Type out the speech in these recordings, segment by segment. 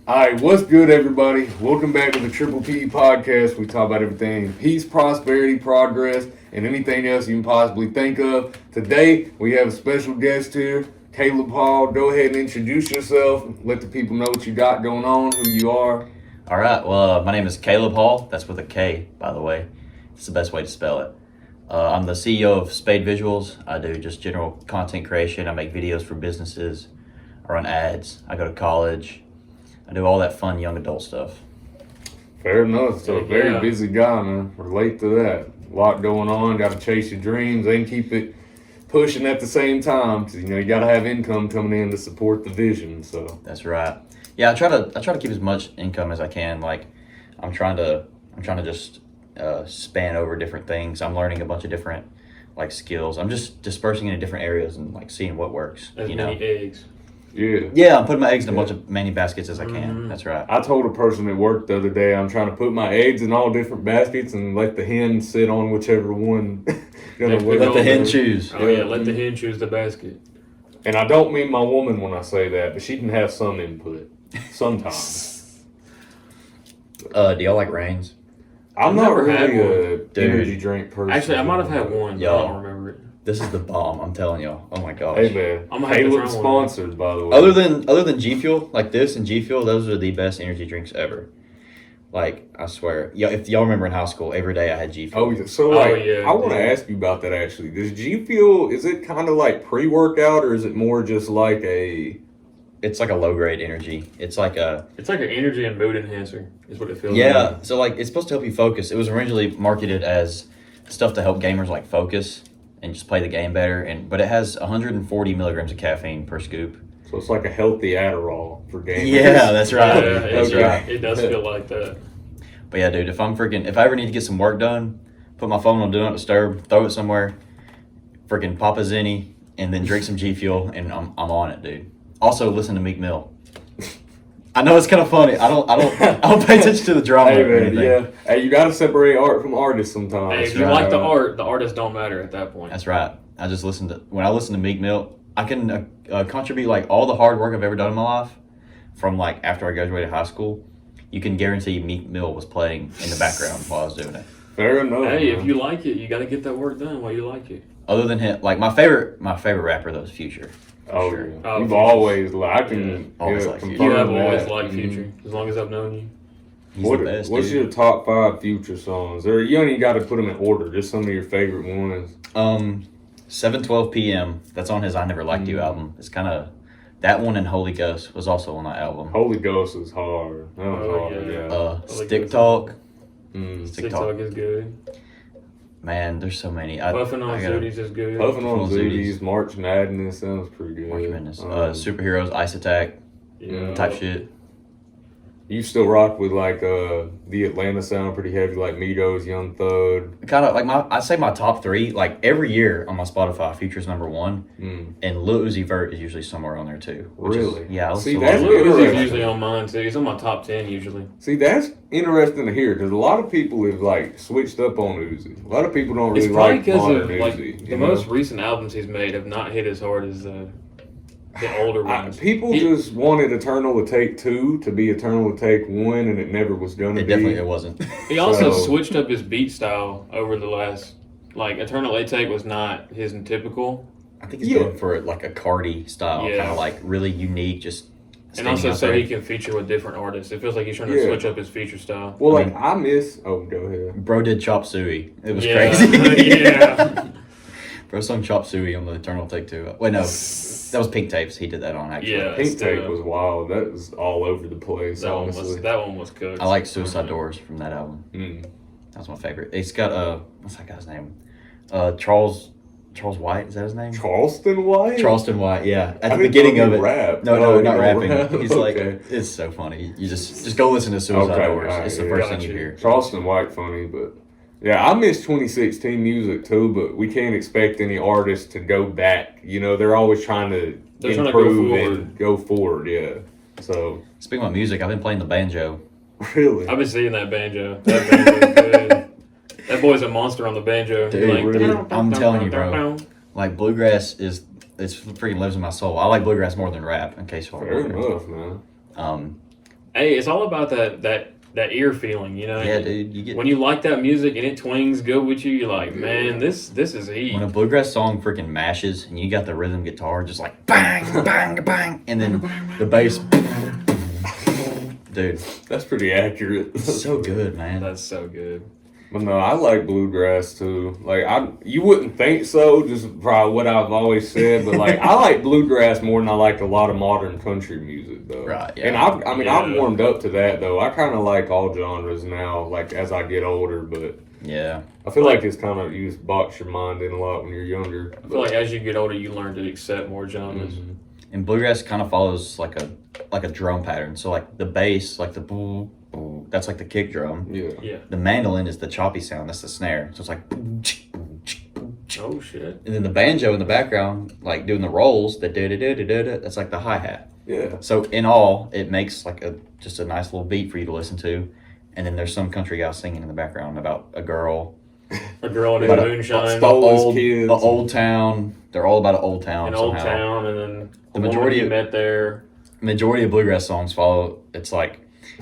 All right, what's good, everybody? Welcome back to the Triple P podcast. We talk about everything peace, prosperity, progress, and anything else you can possibly think of. Today, we have a special guest here, Kaleb Hall. Go ahead and introduce yourself. Let the people know what you got going on, who you are. All right. Well, my name is Kaleb Hall. That's with a K, by the way. It's the best way to spell it. I'm the CEO of Spade Visuals. I do just general content creation. I make videos for businesses. I run ads. I go to college. I do all that fun young adult stuff. Fair enough. So, very busy guy, man. Relate to that. A lot going on. Got to chase your dreams and keep it pushing at the same time. Because, you got to have income coming in to support the vision. So that's right. Yeah, I try to keep as much income as I can. Like, I'm trying to just span over different things. I'm learning a bunch of different skills. I'm just dispersing into different areas and seeing what works. As many eggs. Yeah, I'm putting my eggs in a bunch of many baskets as I can. Mm-hmm. That's right. I told a person at work the other day, I'm trying to put my eggs in all different baskets and let the hen sit on whichever one. Let the hen choose. Oh yeah, let the hen choose the basket. And I don't mean my woman when I say that, but she can have some input sometimes. Do y'all like Reigns? I'm not really a energy drink person. Actually, I might have had one. But I don't remember it. This is the bomb, I'm telling y'all. Oh my gosh. Hey man, Kaleb sponsored, by the way. Other than G Fuel, like this and G Fuel, those are the best energy drinks ever. Like, I swear. If y'all remember in high school, every day I had G Fuel. Oh, yeah. So, I want to ask you about that, actually. Does G Fuel, is it kind of like pre-workout, or is it more just like a... It's like a low-grade energy. It's like an energy and mood enhancer, is what it feels like. Yeah, so it's supposed to help you focus. It was originally marketed as stuff to help gamers focus and just play the game better. But it has 140 milligrams of caffeine per scoop. So it's like a healthy Adderall for gamers. Yeah, that's right. Yeah, it does feel like that. But yeah, dude, if I ever need to get some work done, put my phone on Do Not Disturb, throw it somewhere, freaking pop a Zenny, and then drink some G Fuel, and I'm on it, dude. Also, listen to Meek Mill. I know it's kind of funny. I don't pay attention to the drama. Hey, man, yeah. Hey, you got to separate art from artists sometimes. Hey, if you like the art, the artists don't matter at that point. That's right. When I listen to Meek Mill, I can contribute all the hard work I've ever done in my life from after I graduated high school. You can guarantee Meek Mill was playing in the background while I was doing it. Fair enough. Hey, if you like it, you got to get that work done while you like it. Other than him, my favorite rapper though is Future. Oh, sure. Yeah. You've always liked him. You have always liked Future, as long as I've known you. He's the best, what's your top 5 Future songs? Or you don't even got to put them in order. Just some of your favorite ones. 7:12 p.m. That's on his I Never Liked You album. It's kind of that one, and Holy Ghost was also on that album. Holy Ghost was hard. That was hard. Yeah. Stick Talk. Stick Talk is good. Man, there's so many. Puffin' on Zooties is good. Puffin' on Zooties, March Madness, sounds pretty good. March Madness. Superheroes, Ice Attack, type shit. You still rock with the Atlanta sound pretty heavy, like Migos, Young Thug. Kind of I'd say my top 3. Every year on my Spotify, Future's number 1, and Lil Uzi Vert is usually somewhere on there too. Really? Yeah. See, that's Lil Uzi's usually on mine too. He's on my top 10 usually. See, that's interesting to hear because a lot of people have switched up on Uzi. A lot of people don't really like modern Uzi. The most recent albums he's made have not hit as hard as the older ones. People just wanted Eternal to Take 2 to be Eternal to Take 1, and it never was going to be. It wasn't. He also switched up his beat style over the last... Eternal Take was not his typical. I think he's going for a Cardi style, kind of really unique, just... And also so he can feature with different artists. It feels like he's trying to switch up his feature style. Well, I miss... Oh, go ahead. Bro did Chop Suey. It was crazy. Yeah. Bro sung Chop Suey on the Eternal Take 2. Wait, no. That was Pink Tapes. He did that on, actually. Yeah, Pink Tape was wild. That was all over the place, honestly. That one was good. I like Suicide Doors from that album. That was my favorite. It's got, what's that guy's name? Charles White, is that his name? Charleston White? Charleston White, yeah. At the beginning of it. Rap. No, not rapping. Rap. He's it's so funny. You just go listen to Suicide Doors. It's the first thing you hear. Charleston White funny, but yeah, I miss 2016 music too, but we can't expect any artists to go back. They're always trying to improve and go forward, yeah. So speaking of music, I've been playing the banjo. Really? I've been seeing that banjo. That banjo's good. That boy's a monster on the banjo. Dude, I'm telling you, bro. Bluegrass it's freaking lives in my soul. I like bluegrass more than rap, in case you're wondering. Fair enough, man. Hey, it's all about that ear feeling, you know. Yeah, dude. You get When you like that music and it twings good with you, you're like, man, this is heat. when a bluegrass song freaking mashes and you got the rhythm guitar just like bang, bang, bang, and then the bass, dude, That's pretty accurate. it's so good, man. That's so good. But no, I like bluegrass too. Like you wouldn't think so, just probably what I've always said. But like, I like bluegrass more than I like a lot of modern country music, though. Right, yeah. And I've warmed up to that though. I kind of like all genres now, like as I get older. But Yeah. I feel like it's kind of you just box your mind in a lot when you're younger. I feel like as you get older, you learn to accept more genres. And bluegrass kind of follows like a drum pattern. So like the bass, like the boo, boo, that's like the kick drum. Yeah. Yeah. The mandolin is the choppy sound. That's the snare. So it's like, Oh shit. and then the banjo in the background, like doing the rolls, the da da da da da. That's like the hi hat. Yeah. So in all, it makes like just a nice little beat for you to listen to. And then there's some country guy singing in the background about a girl, A girl in But the moonshine. kids. a old town. They're all about an old town. An old somehow. town, and then The majority you of- met there. Majority of bluegrass songs follow. It's like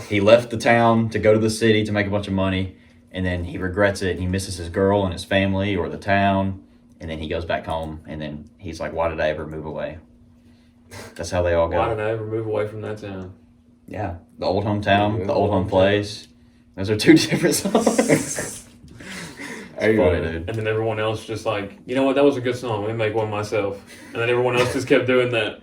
he left the town to go to the city to make a bunch of money, and then he regrets it. And he misses his girl and his family or the town, and then he goes back home, and then he's like, "Why did I ever move away?" That's how they all go. Why did I ever move away from that town? Yeah, the old hometown, Yeah, the old home place. Those are two different songs. Hey, Funny, man. dude. And then everyone else just like, you know what, that was a good song. Let me make one myself. And then everyone else just kept doing that.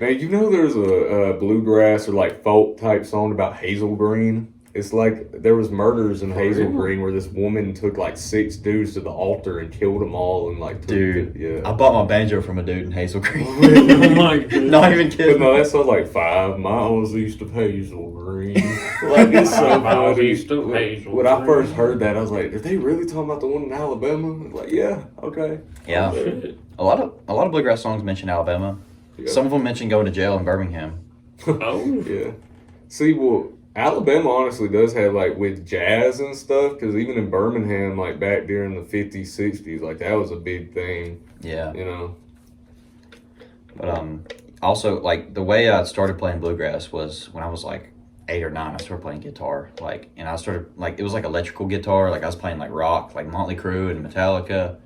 Now, you know there's a bluegrass or like folk type song about Hazel Green? It's like there was murders in Hazel real? Green where this woman took like 6 dudes to the altar and killed them all and like took Dude, it. I Yeah. bought my banjo from a dude in Hazel Green. Oh my goodness. Not even But kidding. no, that sounds like 5 miles east of Hazel Green. Like it's so 5 miles funny. east of Hazel When I Green. first heard that, I was like, "Are they really talking about the one in Alabama?" Like, yeah, okay. Yeah, Shit. a lot of bluegrass songs mention Alabama. Yeah. Some of them mention going to jail in Birmingham. Oh. Yeah. See, well, Alabama honestly does have like with jazz and stuff, because even in Birmingham, like back during the 50s, 60s, like that was a big thing, Yeah, you know. but also like the way I started playing bluegrass was when I was like 8 or 9. I started playing guitar, like, and I started like it was like electrical guitar. Like I was playing like rock, like Motley Crue and Metallica,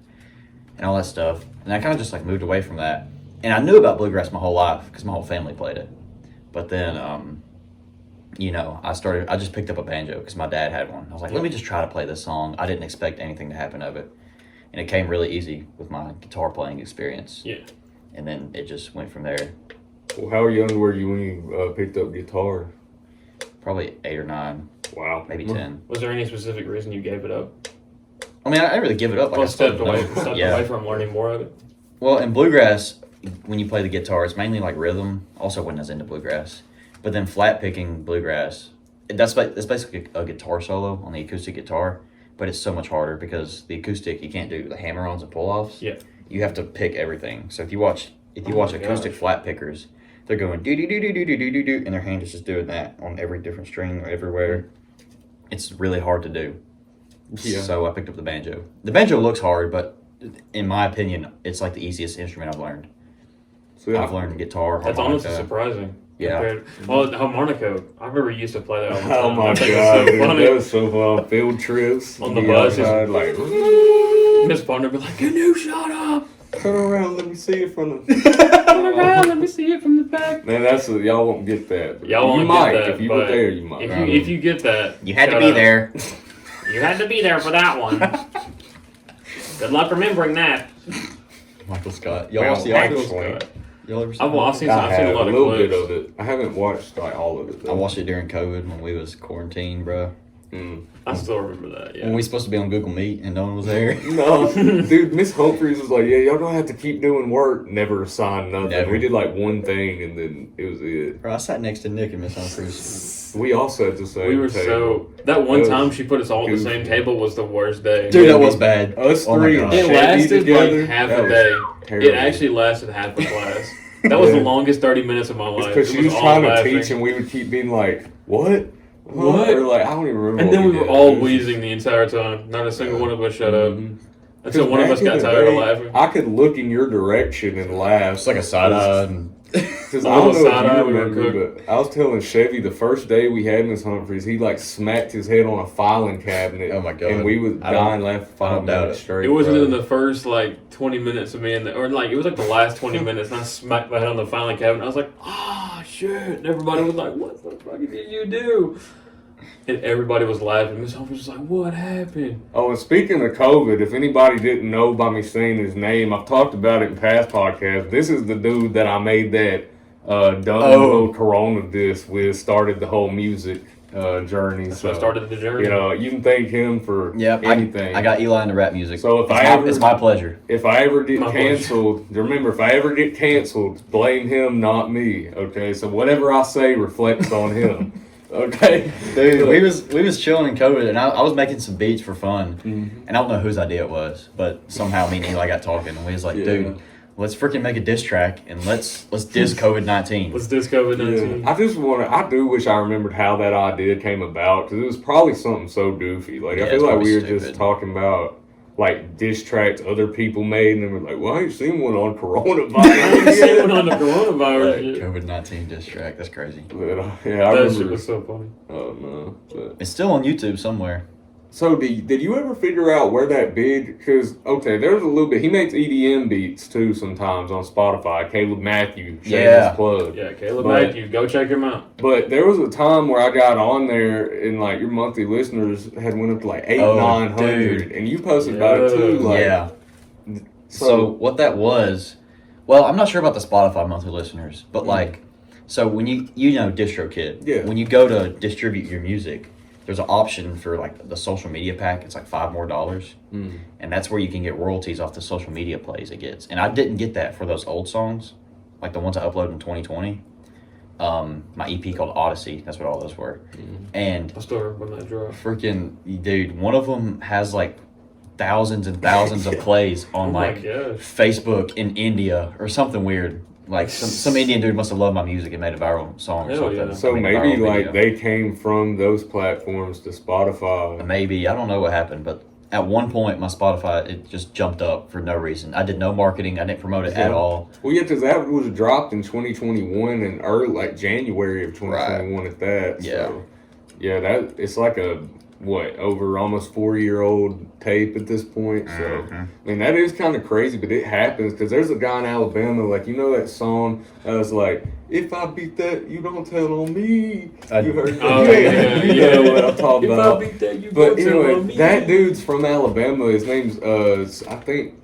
and all that stuff. And I kind of just like moved away from that. And I knew about bluegrass my whole life because my whole family played it. But then, you know, I just picked up a banjo because my dad had one. I was like, let me just try to play this song. I didn't expect anything to happen of it. And it came really easy with my guitar playing experience. Yeah. And then it just went from there. Well, how young were you when you picked up guitar? Probably 8 or 9, Wow. maybe 10. Was there any specific reason you gave it up? I mean, I didn't really give it up. Like Well, I started stepped knowing- away from learning more of it. Well, in bluegrass, when you play the guitar, it's mainly like rhythm. Also, when I was into bluegrass, but then flat picking bluegrass, that's basically a guitar solo on the acoustic guitar, but it's so much harder because the acoustic you can't do the hammer-ons and pull-offs. Yeah. You have to pick everything. So if you watch Oh my acoustic gosh. flat pickers, they're going do do do do do do do do do, and their hand is just doing that on every different string or everywhere. It's really hard to do. Yeah. So I picked up the banjo. The banjo looks hard, but in my opinion, it's like the easiest instrument I've learned. So I've learned guitar, That's harmonica. honestly surprising. Yeah. Well, the harmonica, I remember you used to play that all the time. Oh my I god, think it's dude, so funny. that was so fun. On field trips On the be bus, outside, like His partner would be like, can you shut up? turn around, let me see it from the. Turn around, let me see it from the back. Man, y'all won't get that. But Y'all won't you get might that, if you were but there. You might. If you get that, You had to shout be out. there. You had to be there for that one. Good luck remembering that. Michael Scott. Y'all Well, watch the actually, Office? Y'all ever seen I've it? seen I a have lot a of little clips. bit of it. I haven't watched like all of it. I Though. watched it during COVID when we was quarantined, bro. Mm. I still remember that. Yeah. When we supposed to be on Google Meet and no one was there. No, dude, Miss Humphreys was like, "Yeah, y'all gonna have to keep doing work." Never assigned nothing. Never. We did like one thing, and then it was it. Bro, I sat next to Nick and Miss Humphreys. We all sat the same. We were table. that one That was time she put us all on the goofy. same table was the worst day. Dude, that was bad. Us Oh my three. gosh. and It Shandy lasted together, like half that a was day. terrible. It actually lasted half a class. That was Yeah. the longest 30 minutes of my life. because she It was all trying to laughing. teach, and we would keep being like, "What? What?" Or like, I don't even remember. And what then we were did. all It was wheezing the entire time. Not a single one of us shut up. Mhm. Until one of us Back in got the tired of day, laughing. I could look in your direction and laugh. It's like a side eye. And Because A I don't little know if side-eye you we were remember, but I was telling Chevy the first day we had Miss Humphreys, he like smacked his head on a filing cabinet. Oh my God. And we was I don't- dying laughing I 5 don't doubt minutes it. straight. It wasn't bro. in the first like 20 minutes of me or like it was like the last 20 minutes, and I smacked my head on the filing cabinet. I was like, shit! And everybody was like, what the fuck did you do? And everybody was laughing. Miss Humphreys was like, what happened? Oh, and speaking of COVID, if anybody didn't know by me saying his name, I've talked about it in past podcasts. This is the dude that I made that little Corona disc with, started the whole music journey. That's so what started the journey. You know, you can thank him for anything. I got Eli into rap music. So if it's my pleasure. If I ever get My canceled, remember, if I ever get canceled, blame him, not me. Okay, so whatever I say reflects on him. Okay, Dude, we was chilling in COVID, and I was making some beats for fun, Mm-hmm. and I don't know whose idea it was, but somehow me and Eli got talking, and we was like, dude, let's freaking make a diss track, and let's diss COVID-19. Let's diss COVID-19. Yeah. I do wish I remembered how that idea came about, because it was probably something so goofy. Like, Yeah, I it's feel like probably we were just stupid. talking about like diss tracks other people made, and then we're like, well, I ain't seen one on coronavirus. Someone on the coronavirus. shit. COVID-19 diss track, that's crazy. But, yeah, I That shit remember. was so funny. Oh no. But. It's still on YouTube somewhere. So did you ever figure out where that big? Because okay, there's a little bit. He makes EDM beats too sometimes on Spotify. Kaleb Matthew, shameless plug. Yeah, Kaleb But- Matthews. Go check him out. But there was a time where I got on there and like your monthly listeners had went up to like 900, dude. and you posted about it too. Like, Yeah. So what that was, well, I'm not sure about the Spotify monthly listeners, but like, so when you know DistroKid, Yeah. when you go to distribute your music, there's an option for like the social media pack. It's like $5 more, and that's where you can get royalties off the social media plays it gets. And I didn't get that for those old songs, like the ones I uploaded in 2020. My EP called Odyssey. That's what all those were. And I still remember when that dropped. freaking dude, one of them has like thousands and thousands of plays on Oh my like gosh. Facebook in India or something weird. Like some Indian dude must have loved my music and made a viral song or Hell something. yeah. So I mean, a maybe viral like video. they came from those platforms to Spotify. Maybe, I don't know what happened, but at one point my Spotify, it just jumped up for no reason. I did no marketing. I didn't promote it at all. Well, yeah, because that was dropped in 2021 and early, like January of 2021 at that. Yeah. So, yeah, that it's like a over almost 4-year-old tape at this point. So, I mean, that is kind of crazy, but it happens because there's a guy in Alabama, like that song that was like, "If I beat that, you don't tell on me." You heard? Oh, You know what I'm talking If about. I beat that, you But don't tell on anyway, me. that dude's from Alabama. His name's I think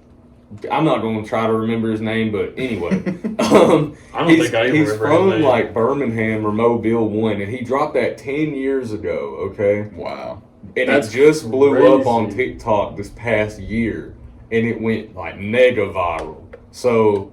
I'm not going to try to remember his name, but anyway, I don't think I even he's remember from his name. like Birmingham or Mobile one, and he dropped that 10 years ago. Okay, Wow. and That's it just blew up on crazy. TikTok this past year, and it went like mega viral. So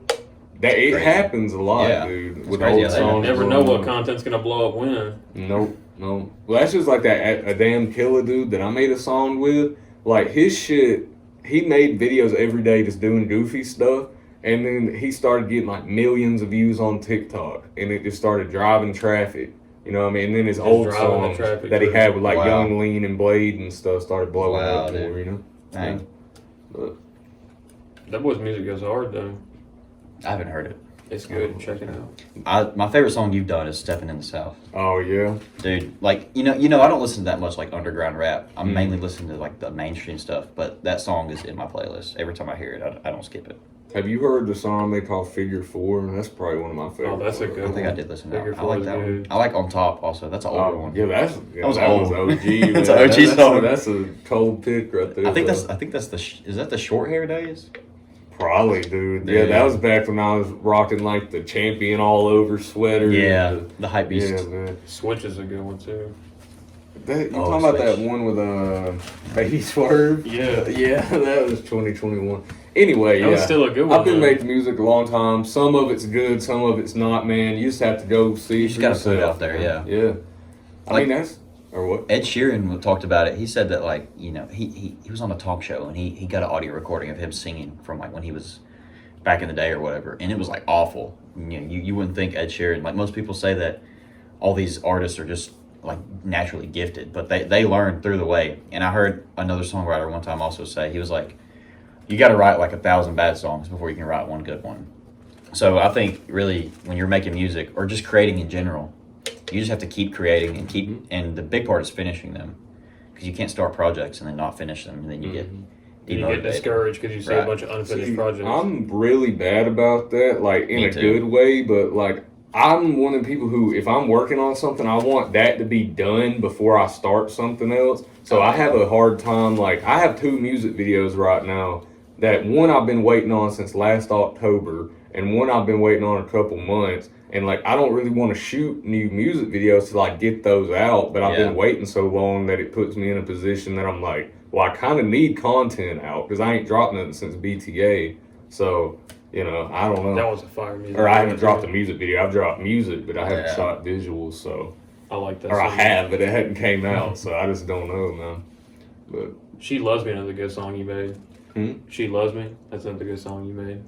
that it Crazy. happens a lot, Yeah. dude. It's With crazy old how they songs, Never know blowing what up. content's gonna blow up when. Nope, no. Well, that's just like that a damn killer dude that I made a song with. Like his shit, he made videos every day just doing goofy stuff, and then he started getting like millions of views on TikTok, and it just started driving traffic. You know what I mean? And then his Just old driving the songs traffic that he through. had with like Wow. Young Lean and Blade and stuff started blowing Wow, up dude. more. You know? Dang. But, That boy's music goes hard though. I haven't heard it. It's good. Check it out. My favorite song you've done is Stepping in the South. oh yeah. Dude, like you know, I don't listen to that much like underground rap. I'm mainly listening to like the mainstream stuff, but that song is in my playlist. Every time I hear it, I don't skip it. Have you heard the song they call Figure 4? That's probably one of my favorites. Oh, that's a good I think I one. did listen to Figure that. I Four like is that one. good. I like On Top also. That's an older Oh, one. yeah, that was was old. OG. It's man. an OG song. That's a cold pick right there. I think though. that's the is that the short hair days? Probably, dude. Yeah, Dude. that was back when I was rocking like the champion all over sweater. Yeah, and the hype the, beast. yeah, man. Switch is a good one too. That, you Oh, talking about that Switch. one with Baby Swerve? Yeah. Yeah, that was 2021. Anyway, That yeah. was still a good one. I've been though. making music a long time. Some of it's good, some of it's not, man. You just have to go see You it just for gotta put it yourself, out there, man. yeah. Yeah. I Like- mean, that's, or what? Ed Sheeran talked about it. He said that like he was on a talk show and he got an audio recording of him singing from like when he was back in the day or whatever, and it was like awful. You wouldn't think Ed Sheeran, like most people say that all these artists are just like naturally gifted, but they learn through the way. And I heard another songwriter one time also say, he was like, you got to write like 1,000 bad songs before you can write one good one. So I think really when you're making music or just creating in general, you just have to keep creating and keep. And the big part is finishing them, because you can't start projects and then not finish them, and then you get You get discouraged because you see a bunch of unfinished projects. I'm really bad about that, like in Me a too. good way, but like I'm one of the people who, if I'm working on something, I want that to be done before I start something else. So I have a hard time, like I have 2 music videos right now that one I've been waiting on since last October, and one I've been waiting on a couple months. And like I don't really want to shoot new music videos to like get those out, but I've been waiting so long that it puts me in a position that I'm like, well, I kind of need content out because I ain't dropped nothing since BTA. So, you know, I don't know. That was a fire music. Or I haven't dropped a music video. I've dropped music, but I haven't shot visuals. So, I like that. or I have, but it hadn't came out. So I just don't know, man. But She Loves Me, another good song you made. She Loves Me. That's another good song you made.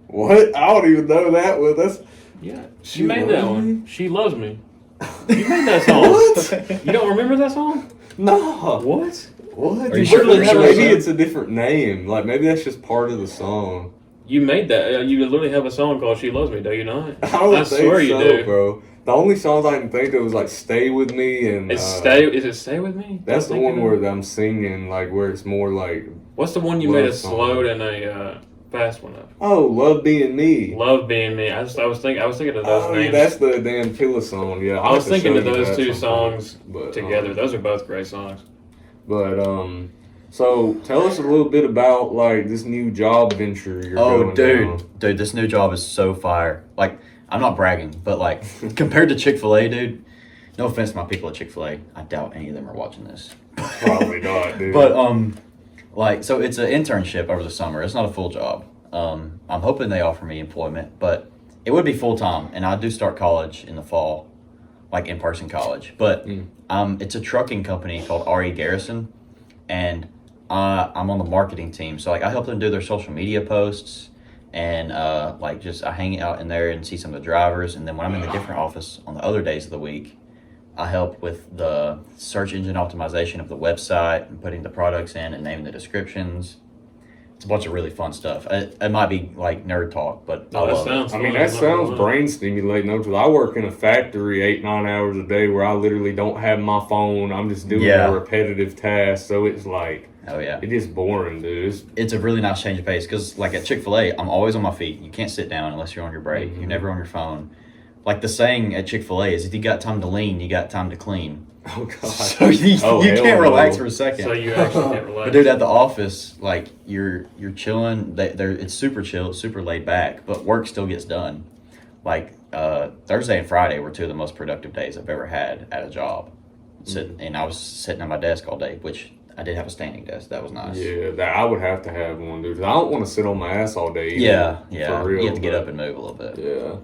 What? I don't even know that one. That's She made that one. She Loves Me. You made that song. What? You don't remember that song? No. What? What? Are you sure Maybe that's maybe right? it's a different name. Like maybe that's just part of the song. You made that. You literally have a song called "She Loves Me," do you not? I don't think swear you so, do, bro. The only songs I can think of was like "Stay with Me" and Is it "Stay with Me"? That's the one where I'm singing, like where it's more like. What's the one you Love made a song. slowed and a fast one of? Oh, "Love Being Me." Love Being Me. I was thinking of those Oh, yeah, names. that's the damn killer song. Yeah, I was thinking of those two 2 songs together. Those are both great songs. But so tell us a little bit about like this new job venture you're going down. Dude, this new job is so fire. Like, I'm not bragging, but like compared to Chick-fil-A, dude. No offense to my people at Chick-fil-A. I doubt any of them are watching this. Probably not, dude. But like, so it's an internship over the summer. It's not a full job. I'm hoping they offer me employment, but it would be full time, and I do start college in the fall, like in-person college. But it's a trucking company called RE Garrison, and I'm on the marketing team. So like I help them do their social media posts, and like just I hang out in there and see some of the drivers. And then when I'm in the different office on the other days of the week, I help with the search engine optimization of the website and putting the products in and naming the descriptions. It's a bunch of really fun stuff. It might be like nerd talk, but I love it. I mean, that sounds brain stimulating. Because I work in a factory 8-9 hours a day where I literally don't have my phone. I'm just doing a repetitive task. So it's like, oh yeah, it is boring, dude. It's a really nice change of pace because like at Chick-fil-A, I'm always on my feet. You can't sit down unless you're on your break. You're never on your phone. Like the saying at Chick-fil-A is, if you got time to lean, you got time to clean. Oh god. So you can't relax for a second. So you actually can't relax. But dude, at the office, like you're chilling. It's super chill, super laid back, but work still gets done. Like Thursday and Friday were 2 of the most productive days I've ever had at a job. And I was sitting at my desk all day, which I did have a standing desk. That was nice. Yeah, I would have to have one, dude. I don't want to sit on my ass all day. Yeah. For real, You have to get up and move a little bit. Yeah.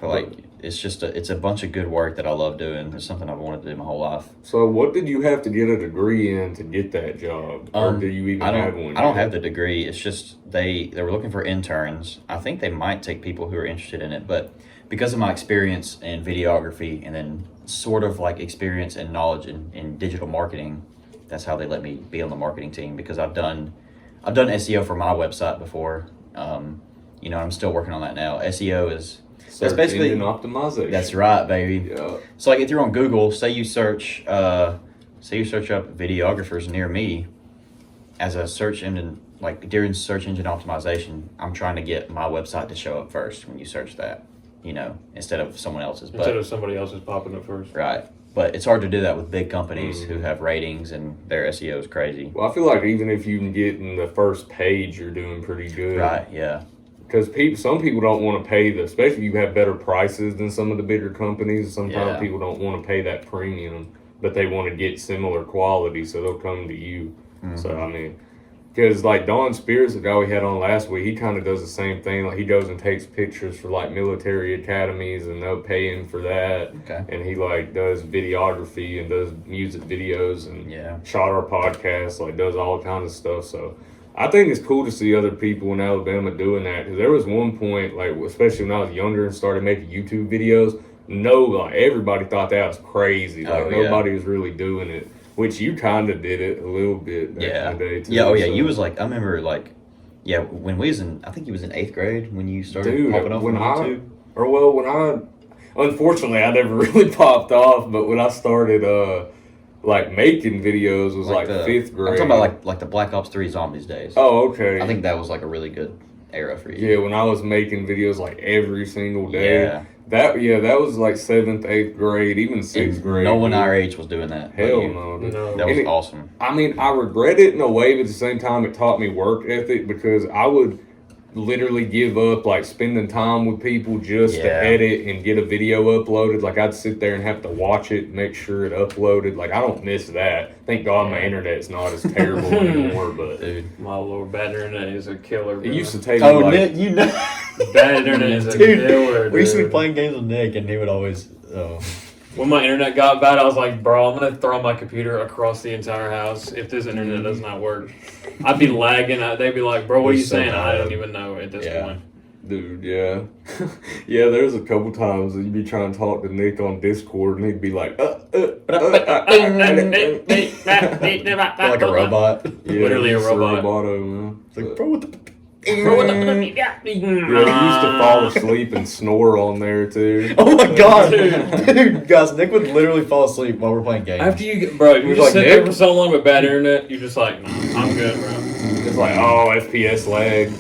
But like, it's a bunch of good work that I love doing. It's something I've wanted to do my whole life. So what did you have to get a degree in to get that job? Or do you even have one? I don't have the degree. It's just they were looking for interns. I think they might take people who are interested in it, but because of my experience in videography and then sort of like experience and knowledge in digital marketing, that's how they let me be on the marketing team, because I've done SEO for my website before. I'm still working on that now. SEO is Search basically engine optimization. That's right, baby. Yeah. So like if you're on Google, say you search up videographers near me as a search engine, like during search engine optimization, I'm trying to get my website to show up first when you search that, instead of someone else's. Instead of somebody else's popping up first. Right. But it's hard to do that with big companies who have ratings and their SEO is crazy. Well, I feel like even if you can get in the first page, you're doing pretty good. Right, yeah. Because some people don't want to pay especially if you have better prices than some of the bigger companies. Sometimes people don't want to pay that premium, but they want to get similar quality, so they'll come to you. So, I mean, because like Don Spears, the guy we had on last week, he kind of does the same thing. Like he goes and takes pictures for like military academies, and they'll pay him for that. Okay. And he like does videography and does music videos and shot our podcast, like does all kinds of stuff. So I think it's cool to see other people in Alabama doing that, because there was one point, like especially when I was younger and started making YouTube videos, everybody thought that was crazy. Like nobody was really doing it, which you kind of did it a little bit back in the day too. Yeah, you was like, I remember like Yeah, when we was in, I think he was in 8th grade when you started Dude, popping off on YouTube. Unfortunately, I never really popped off, but when I started, like making videos was like the 5th grade. I'm talking about like the Black Ops 3 Zombies days. Oh, okay. I think that was like a really good era for you. Yeah, when I was making videos like every single day. Yeah. That was like 7th, 8th grade, even 6th And grade. no one dude. our age was doing that. but Hell you. no. Dude. No. That was And awesome. I mean, I regret it in a way, but at the same time, it taught me work ethic because I would literally give up like spending time with people just to Yeah. edit and get a video uploaded. Like I'd sit there and have to watch it, make sure it uploaded. Like I don't miss that. Thank God my internet's not as terrible anymore. But Dude. My lord, bad internet is a killer. Bro. it used to take me Oh, like Nick, you know. Bad internet is a Dude, killer. we used to be dude. playing games with Nick, and he would always. When my internet got bad, I was like, bro, I'm gonna throw my computer across the entire house if this internet does not work. I'd be lagging. They'd be like, bro, what are you It's so saying? I bad. don't even know at this Yeah. point. dude, yeah. Yeah, there's a couple times that you'd be trying to talk to Nick on Discord and he'd be like, Like a robot. Yeah, Literally a he's robot. roboto, man. It's like, bro, what the. Yeah, he used to fall asleep and snore on there too. Oh my god, Dude. dude, guys! Nick would literally fall asleep while we're playing games. After you, bro, you was just like, sit there Nick? for so long with bad internet, you're just like, nah, I'm good, bro. It's like, oh, FPS lag.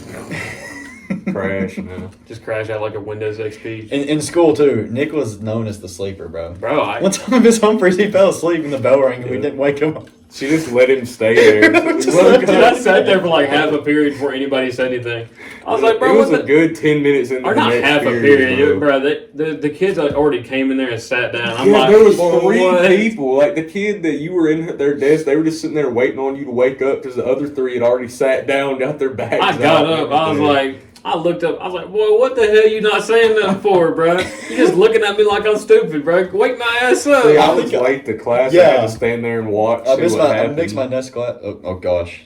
Crash, man. Just crash out like a Windows XP. in school too, Nick was known as the sleeper, bro. Bro, One time, Miss Humphreys, he fell asleep and the bell rang, and we didn't wake him up. She just let him stay there. Just Look, dude, I sat there for like half a period before anybody said anything. I was like, it bro, was what a the... good 10 minutes into Or the not next half a period, period, bro. bro. The kids like, already came in there and sat down. I'm Yeah, like, there was "Bro, 3 what?" people. Like the kid that you were in their desk, they were just sitting there waiting on you to wake up because the other 3 had already sat down, got their bags I got out and up. I was everything. like, I looked up. I was like, boy, what the hell you not saying nothing for, bro? You just looking at me like I'm stupid, bro. Wake my ass up. See, I I was think- late to class. I Yeah. had to stand there and watch. I see missed what my happened. next class. Oh gosh,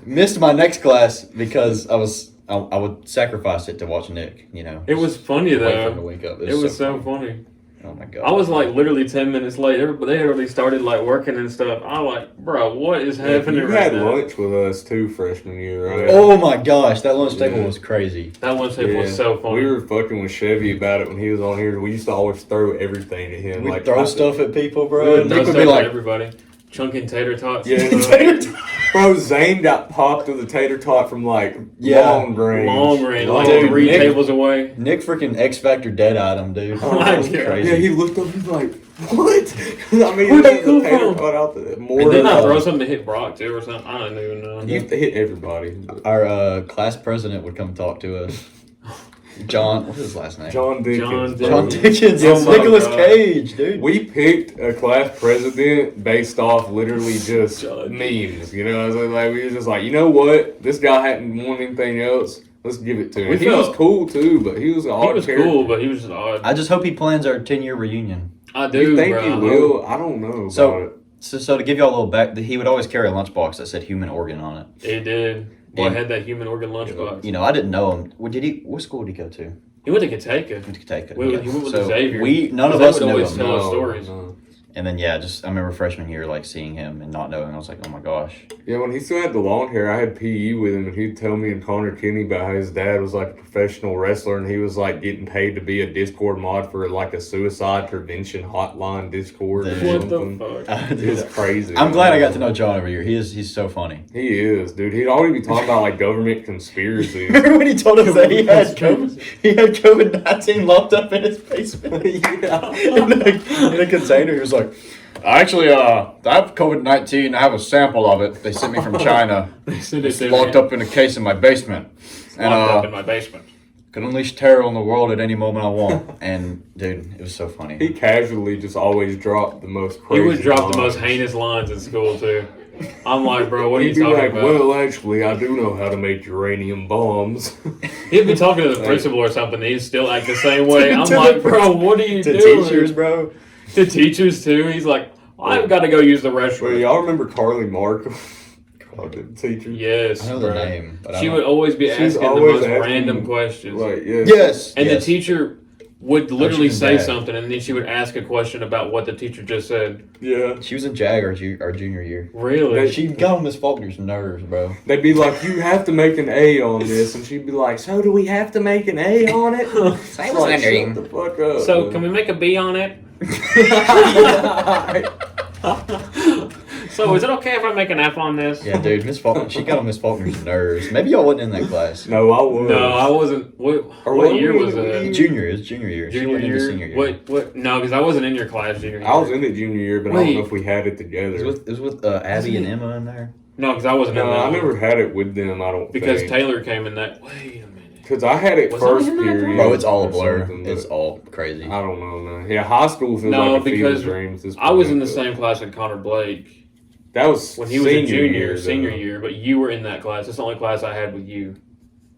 missed my next class because I would sacrifice it to watch Nick. You know, It was funny wait for him to though. wake up. It was so funny. Oh my god. I was like literally 10 minutes late. Everybody they had already started like working and stuff. I was like, bro, what is happening You right had now? lunch with us too freshman year, right? Oh my gosh, that lunch table Yeah. was crazy. That lunch table was so funny. We were fucking with Chevy about it when he was on here. We used to always throw everything at him. We like throw I- stuff at people, We bro. would Nick throw would be stuff at like, everybody. Chunking tater tots. Yeah. and stuff. Bro, Zane got popped with a tater tot from like Yeah. long range. Long range, like Dude, 3 Nick- tables away. Nick freaking X Factor dead-eyed him, dude. Oh That was my God. crazy. Yeah, he looked up. He's like, "What?" I mean, Where'd he that had the come tater from? tot out there. More And then than I uh, throw something to hit Brock too or something. I don't even know. he used to hit everybody. Our class president would come talk to us. John, what's his last name? John Dickens. John John Dickens. Oh It's my Nicolas God. Cage, dude. We picked a class president based off literally just John. memes. You know, so like we were just like, you know what? This guy hadn't won anything else. Let's give it to him. We He was felt- cool too, but he was an He odd was character. cool, but he was just odd. I just hope he plans our 10-year reunion. I do, You think bro. he I hope. will? I don't know about So- it. So to give y'all a little back, he would always carry a lunchbox that said human organ on it. It did. Boy, And- had that human organ lunchbox. You know, I didn't know him. What school did he go to? He went to Kentucky. Went to Kentucky. He went with So Xavier. none of Because us they would knew always him. tell us stories. No. And then I remember freshman year like seeing him and not knowing. I was like, oh my gosh. Yeah, when he still had the long hair, I had PE with him, and he'd tell me and Connor Kinney about how his dad was like a professional wrestler, and he was like getting paid to be a Discord mod for like a suicide prevention hotline Discord or Dude. What something. the fuck? It's crazy. I'm glad I got to know John over here. He's so funny. He is, dude. He'd already be talking about like government conspiracies. Remember when he told us that he had COVID-19 locked up in his basement? Yeah. in a container. He was like, actually, I have COVID-19. I have a sample of it. They sent me from China. They said it It's to locked me. up in a case in my basement. And Locked up in my basement. could unleash terror on the world at any moment I want. And dude, it was so funny. He casually just always dropped the most He crazy would drop the lines. most heinous lines in school too. I'm like, bro, what are you He'd be talking like, about? well, actually, I do know how to make uranium bombs. He'd be talking to the principal or something. He'd still act the same way. I'm To like, the- bro, what are you to doing? teachers, bro. To teachers too. He's like, I've got to go use the Well, restroom. y'all remember Carly Mark? The teacher? Yes, I know the bro. name, but I She don't- would always be She's asking the always most asking, random questions. Like, yeah. Yes. And yes. the teacher, would literally she was say bad. something, and then she would ask a question about what the teacher just said. Yeah. She was in JAG our junior year. Really? She got on Miss Faulkner's nerves, bro. They'd be like, you have to make an A on this. And she'd be like, so do we have to make an A on it? It's like, shut the fuck up. So man. can we make a B on it? So is it okay if I make an F on this? Yeah, dude, Miss Faulkner. She got on Miss Faulkner's nerves. Maybe y'all wasn't in that class. No, I was. No, I wasn't. What what year were was you- it? Junior year. She Junior went into year? senior year. What? No, because I wasn't in your class junior year. I was in it junior year, but I don't Wait. know if we had it together. It was with Abby and Emma in there. No, because I wasn't in No, that I one. never had it with them, I don't Because think. Taylor came in that. Wait a minute. Because I had it Was I first in that period. Bro, it's all a or blur. something, but It's all crazy. I don't know, man. Yeah, high school feels No, like a field because of dreams. I was in the same class with Connor Blake That was when he was a senior senior though. year, but you were in that class. It's the only class I had with you.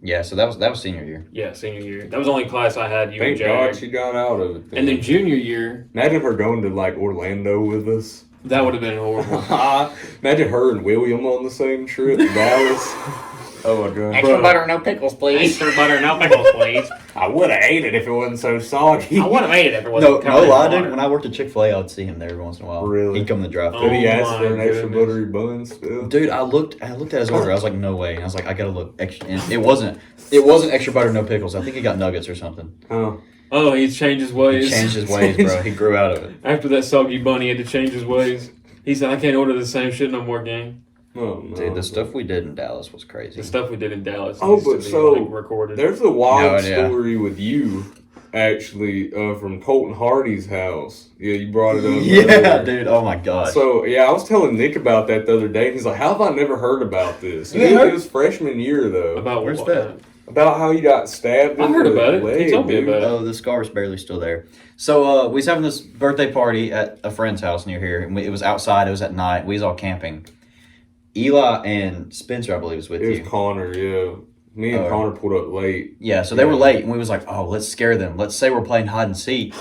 Yeah, so that was senior year. Yeah, senior year. That was the only class I had you Thank and God Jag. she got out of it. And then junior year, Imagine her going to like Orlando with us. that would have been horrible. Imagine her and William on the same trip to Dallas. Oh my God. Bro. butter, no pickles, please. Extra butter, no pickles, please. I would have ate it if it wasn't so soggy. I would have ate it if it wasn't No covered in lie, water. dude. When I worked at Chick-fil-A, I would see him there every once in a while. Really? He'd come to drive Oh. Did he ask my for an extra goodness. buttery bun still? Dude, I looked at his order. I was like, no way. And I was like, I gotta look extra. And it wasn't extra butter, no pickles. I think he got nuggets or something. Oh. Oh, he's changed his He ways. changed his ways, bro. He grew out of it. After that soggy bun, he had to change his ways. He said, I can't order the same shit no more, gang. Oh, no. Dude, the stuff we did in Dallas was crazy. The stuff we did in Dallas Oh, needs to but be so, like, recorded. There's a wild No idea. story with you, actually, from Colton Hardy's house. Yeah, you brought it up. Yeah, earlier. dude. Oh my god. So, yeah, I was telling Nick about that the other day, and he's like, how have I never heard about this? You It heard? was freshman year, though. About Where's what? that? About how you got stabbed I in heard the about it. He leg, told me dude. about it. Oh, the scar's barely still there. So we was having this birthday party at a friend's house near here. And it was outside. It was at night. We was all camping. Eli and Spencer, I believe, was with It was you. Connor, yeah. Me and Oh. Connor pulled up late. Yeah, so they were late, and we was like, oh, let's scare them. Let's say we're playing hide and seek.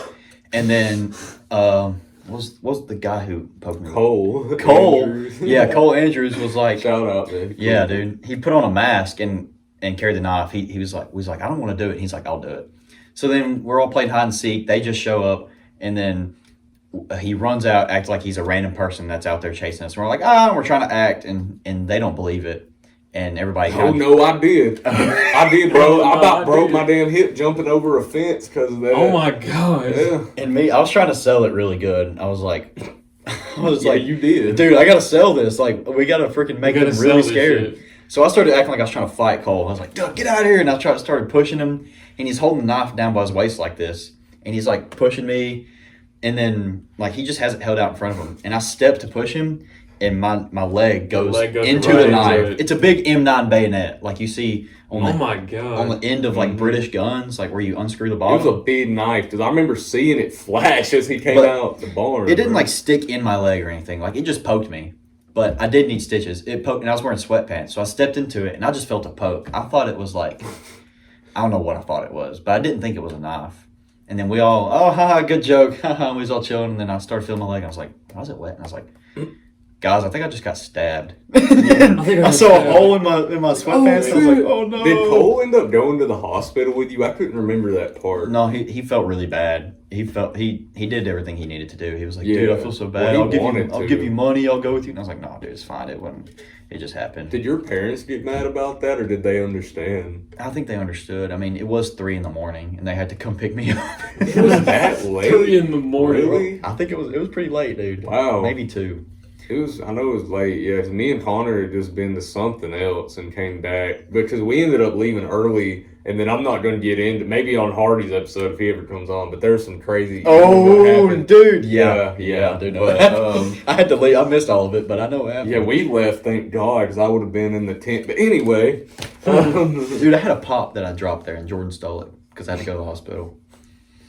And then, what was the guy who poked me? Cole. Cole. Andrews. Yeah, Cole Andrews was like, Shout out, man. yeah, dude. He put on a mask and carried the knife. He was like, I don't want to do it. And he's like, I'll do it. So then we're all playing hide and seek. They just show up, and then he runs out, acts like he's a random person that's out there chasing us. And we're like, we're trying to act, and they don't believe it. And everybody Oh, no, I did. I did, bro. I about broke my damn hip jumping over a fence because of that. Oh my god. Yeah. And me, I was trying to sell it really good. I was like, Yeah, you did. dude, I gotta sell this. Like, we gotta freaking make You gotta them really sell this scared. shit. So I started acting like I was trying to fight Cole. I was like, dude, get out of here. And I started pushing him, and he's holding the knife down by his waist like this. And he's like pushing me, and then like he just has it held out in front of him. And I step to push him, and my leg goes, leg goes into right the into knife. it. It's a big M9 bayonet, like you see on Oh the my god. on the end of like British guns, like where you unscrew the It was bottom. a big knife because I remember seeing it flash as he came But out the barn. It didn't bro. like stick in my leg or anything. Like it just poked me. But I did need stitches. It poked, and I was wearing sweatpants. So I stepped into it, and I just felt a poke. I thought it was like, I don't know what I thought it was, but I didn't think it was a knife. And then we all, oh, haha, good joke. Haha, we was all chilling. And then I started feeling my leg. And I was like, why is it wet? And I was like, guys, I think I just got stabbed. I think I I was saw a stabbed. hole in my sweatpants. and I was like, oh no. Did Cole end up going to the hospital with you? I couldn't remember that part. No, he felt really bad. He did everything he needed to do. He was like, Yeah. dude, I feel so bad. Well, he I'll wanted give to. you money. I'll go with you. And I was like, no, dude, it's fine. It just happened. Did your parents get mad about that, or did they understand? I think they understood. I mean, it was 3 a.m, and they had to come pick me up. It was that late? 3 in the morning. Really? I think it was pretty late, dude. Wow. Maybe 2. It was. I know it was late. Yeah, 'cause me and Connor had just been to something else and came back because we ended up leaving early. And then I'm not going to get into maybe on Hardy's episode if he ever comes on. But there's some crazy. what happened. dude. Yeah, I do know but, that. I had to leave. I missed all of it, but I know what happened. Yeah, we left. Thank God, because I would have been in the tent. But anyway, Dude, I had a pop that I dropped there, and Jordan stole it because I had to go to the hospital.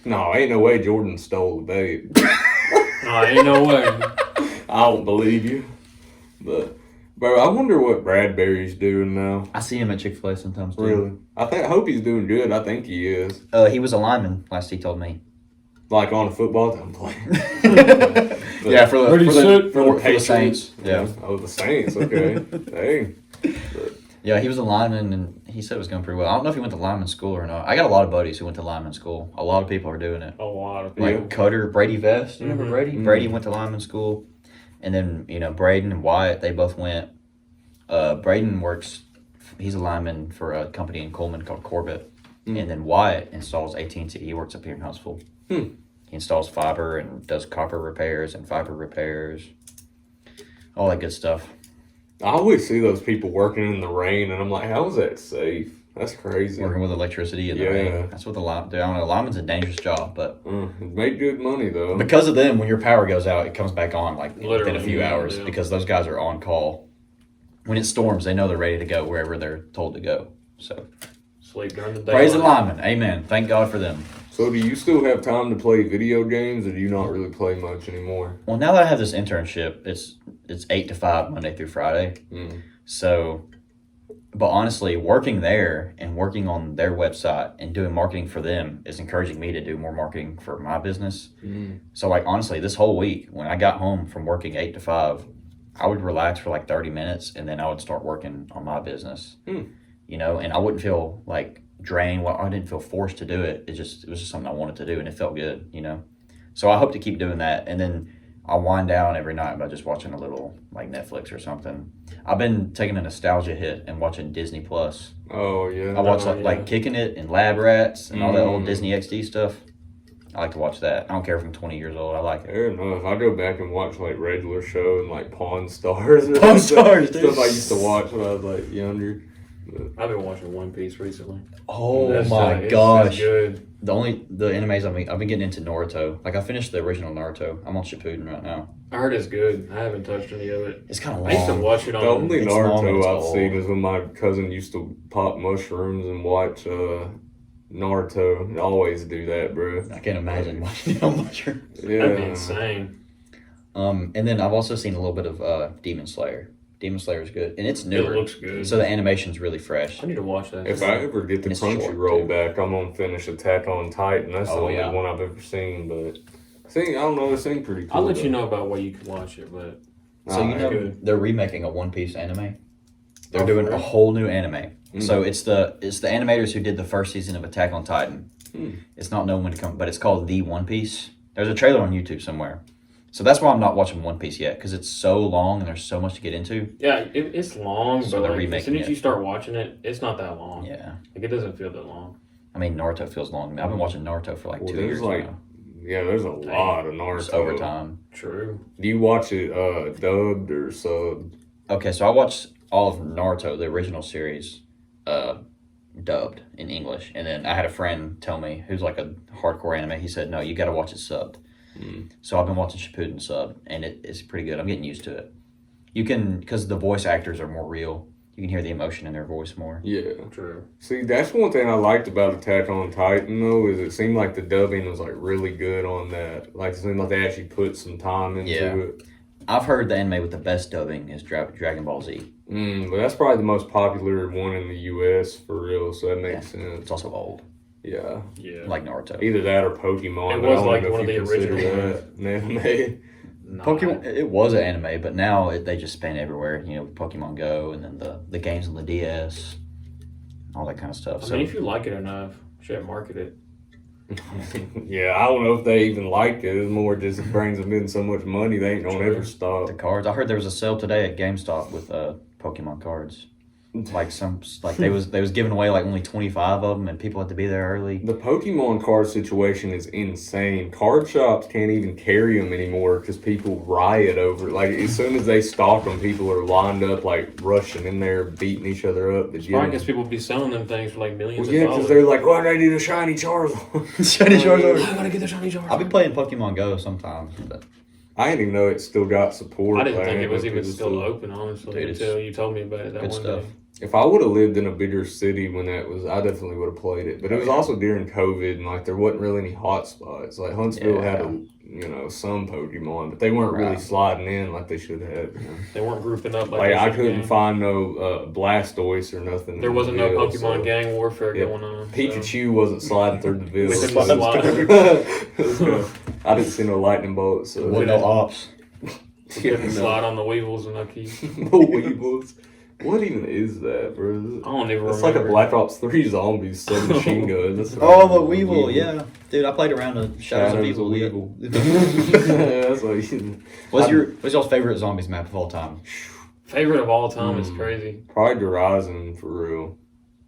no, ain't no way Jordan stole the babe. Oh, ain't no way. I don't believe you. But, bro, I wonder what Bradbury's doing now. I see him at Chick-fil-A sometimes, too. Really? I hope he's doing good. I think he is. He was a lineman, last he told me. Like on a football team playing. Yeah, for the, Ready, for the, set, for the Patriots. Saints. Yeah. Oh, the Saints. Okay. Hey. Yeah, he was a lineman, and he said it was going pretty well. I don't know if he went to lineman school or not. I got a lot of buddies who went to lineman school. A lot of people are doing it. A lot of people. Like Cutter, Brady Vest. You remember Mhm. Brady? Mhm. Brady went to lineman school. And then, Braden and Wyatt, they both went. Braden works, he's a lineman for a company in Coleman called Corbett. Mm. And then Wyatt installs AT&T. He works up here in Huntsville. Hmm. He installs fiber and does copper repairs and fiber repairs. All that good stuff. I always see those people working in the rain, and I'm like, how is that safe? That's crazy. Working with electricity in the Yeah. rain. That's what the linemen do. I don't know, lineman's a dangerous job, but Make good money though. because of them, when your power goes out, it comes back on like within a Literally, few hours yeah. because those guys are on call. When it storms, they know they're ready to go wherever they're told to go. So Sleep during the day. praise the linemen. Amen. Thank God for them. So do you still have time to play video games, or do you not really play much anymore? Well, now that I have this internship, it's 8 to 5 Monday through Friday. Mm. So, but honestly, working there and working on their website and doing marketing for them is encouraging me to do more marketing for my business. Mm. So, like, honestly, this whole week, when I got home from working 8 to 5, I would relax for like 30 minutes and then I would start working on my business. Mm. And I wouldn't feel like drained. Well, I didn't feel forced to do it. It was just something I wanted to do and it felt good, So I hope to keep doing that. And then I'll wind down every night by just watching a little like Netflix or something. I've been taking a nostalgia hit and watching Disney Plus. Oh yeah. I watch Oh, like Kicking It and Lab Rats and all that old Mm. Disney XD stuff. I like to watch that. I don't care if I'm 20 years old. I like it. Fair enough. I go back and watch like regular show and like Pawn Stars. Or Pawn stuff- Stars, dude. Stuff I used to watch when I was like younger. I've been watching One Piece recently. Oh That's, my it's gosh. good. The animes I've been getting into Naruto. Like I finished the original Naruto. I'm on Shippuden right now. I heard it's good. I haven't touched any of it. It's kind of I used to long. watch it The on. only It's long and Naruto it's I've old. seen is when my cousin used to pop mushrooms and watch Naruto. I always do that, bro. I can't imagine watching it on mushrooms. That'd be Yeah. insane. And then I've also seen a little bit of Demon Slayer. Demon Slayer is good, and it's newer. It looks good. So the animation's really fresh. I need to watch that. If I ever get the It's short, Crunchyroll too. back, I'm gonna finish Attack on Titan. That's the Oh, only yeah. one I've ever seen, but I don't know, it seemed pretty cool. I'll let you though. know about where you can watch it, but So you Ah, know good. they're remaking a One Piece anime. They're Oh, doing for a real? whole new anime. Mm. So it's the animators who did the first season of Attack on Titan. Mm. It's not known when to come, but it's called The One Piece. There's a trailer on YouTube somewhere. So that's why I'm not watching One Piece yet, because it's so long and there's so much to get into. yeah, it's long. So but they're like, as remaking soon as it. you start watching it, it's not that long. Yeah. Like it doesn't feel that long. I mean, Naruto feels long. I've been watching Naruto for like Well, 2 there's years like- now. Yeah, there's a lot of It's Naruto. overtime. True. Do you watch it dubbed or subbed? Okay, so I watched all of Naruto, the original series, dubbed in English, and then I had a friend tell me who's like a hardcore anime. He said, "No, you got to watch it subbed." Mm. So I've been watching Shippuden subbed, and it's pretty good. I'm getting used to it. You can, because the voice actors are more real. You can hear the emotion in their voice more. Yeah. True. See, that's one thing I liked about Attack on Titan, though, is it seemed like the dubbing was like really good on that. Like it seemed like they actually put some time into Yeah. it. I've heard the anime with the best dubbing is Dragon Ball Z. But that's probably the most popular one in the U.S. for real, so that makes It's sense. also old, Yeah. Yeah. like Naruto. Either that or Pokemon. It but I was don't like know if one of you the consider original that an anime. Nah. Pokemon, it was an anime, but now they just span everywhere. Pokemon Go, and then the games on the DS, all that kind of stuff. I mean, if you like it enough, shit, market it. Yeah, I don't know if they even like it. It's more just it brings them in so much money they ain't gonna True. ever stop. the cards, I heard there was a sale today at GameStop with Pokemon cards. Like they was giving away like only 25 of them, and people had to be there early. The Pokemon card situation is insane. Card shops can't even carry them anymore because people riot over it. Like, as soon as they stock them, people are lined up, like, rushing in there, beating each other up. To get Probably 'em. because people be selling them things for like millions Well, yeah, of because dollars. they're like, why do I need a shiny Charizard? Shiny Charizard. I gotta get the shiny Charizard. I'll be playing Pokemon Go sometimes, but I didn't even know it still got support. I didn't think Like, it was know even people still open, honestly, Dude, it's until you told me about it that good one stuff. day. If I would have lived in a bigger city when that was, I definitely would have played it. But it was also during COVID, and like there wasn't really any hot spots. Like Huntsville had some Pokemon, but they weren't really Right. sliding in like they should have. They weren't grouping up like Like they I should couldn't be. find no Blastoise or nothing. There in wasn't the no Ville, Pokemon so- gang warfare Yeah. going on. so- Pikachu wasn't sliding through the Ville. We couldn't so- slide. I didn't see no lightning bolts. So what no ops. You couldn't slide on the Weevils and no keys. no Weevils. What even is that, bro? I don't even It's like a remember. Black Ops 3 zombies, submachine gun. That's Oh, the Weevil, yeah. Dude, I played around the Shadows of Evil. Evil. Yeah. That's like What's y'all's favorite zombies map of all time? Favorite of all time is crazy. probably Horizon for real.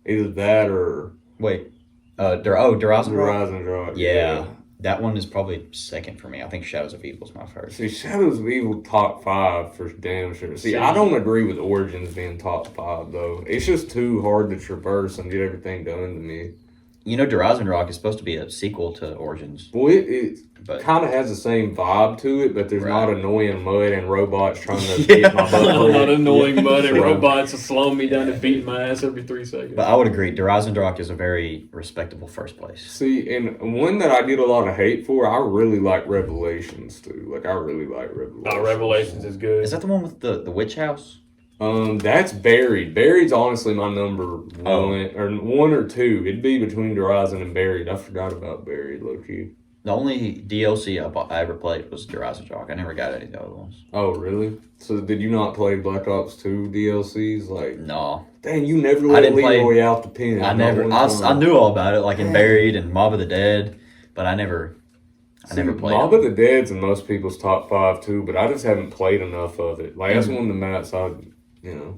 Either that or Wait. Horizon Rock? Horizon Rock. Yeah. That one is probably second for me. I think Shadows of Evil is my first. See, Shadows of Evil top 5 for damn sure. See, I don't agree with Origins being top 5 though. It's just too hard to traverse and get everything done to me. You know, Horizon Rock is supposed to be a sequel to Origins. Well, it But kind of has the same vibe to it, but there's Right. not annoying mud and robots trying to Yeah. get my butt. Not annoying mud and Yeah. robots slowing me down and beating my ass every 3 seconds. I would agree, Horizon Rock is a very respectable first place. See, and one that I get a lot of hate for, I really like Revelations too. Like, I really like Revelations. Revelations is good. Is that the one with the witch house? That's Buried. Buried's honestly my number one, Oh. or 1 or 2. It'd be between Horizon and Buried. I forgot about Buried, low key. The only DLC I ever played was Horizon Rock. I never got any of the other ones. Oh, really? So did you not play Black Ops 2 DLCs? Like, No. dang, you never I let didn't play- Leroy out the pen. I not never. one I time. knew all about it, like in Buried and Mob of the Dead, but I never played Mob it. of the Dead's in most people's top 5 too, but I just haven't played enough of it. Like, that's one of the maps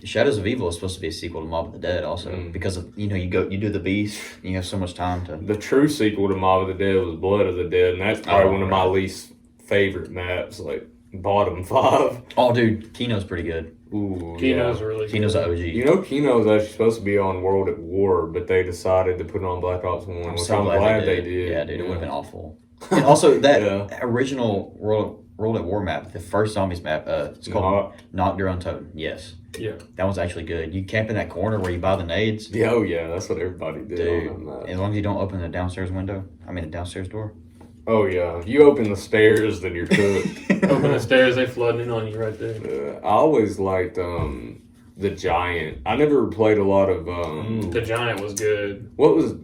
Shadows of Evil is supposed to be a sequel to Mob of the Dead, also because of you do the Beast, and you have so much time to. The true sequel to Mob of the Dead was Blood of the Dead, and that's probably one of my right. least favorite maps, like bottom 5. Oh, dude, Kino's pretty good. Ooh, Kino's yeah. really Kino's good. an OG. You know, Kino's actually supposed to be on World at War, but they decided to put it on Black Ops 1, I'm which so I'm glad they did. Yeah, dude, it would have been awful. And also that Yeah. original World at War map, the first zombies map, it's called Knock Your Own Totem. Yes, Yeah. that one's actually good. You camp in that corner where you buy the nades. Yeah, oh yeah, that's what everybody did Dude, on that map. as long as you don't open the downstairs window, the downstairs door. Oh yeah, if you open the stairs, then you're cooked. Open the stairs, they flooding in on you right there. I always liked the Giant. I never played a lot of The Giant was good. what was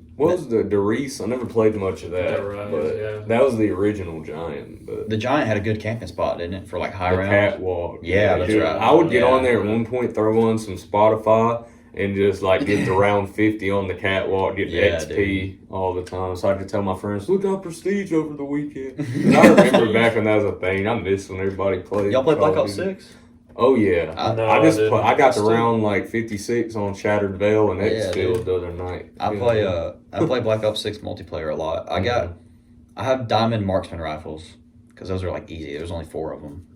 the Derice? I never played much of that. Derice, but yeah. that was the original Giant. But The Giant had a good camping spot, didn't it, for like high the rounds? catwalk. Yeah, that's dude, right. I would get Yeah. on there at one point, throw on some Spotify, and just like get to round 50 on the catwalk, get Yeah, XP all the time. So I could tell my friends, look out Prestige over the weekend. And I remember back when that was a thing. I miss when everybody played. Y'all play Call Black of Ops Duty. 6? Oh yeah, No, I didn't. got to Still- round like 56 on Shattered Veil and Yeah, X-Field dude. the other night. I play Black Ops 6 multiplayer a lot. I have diamond marksman rifles because those are like easy. There's only 4 of them.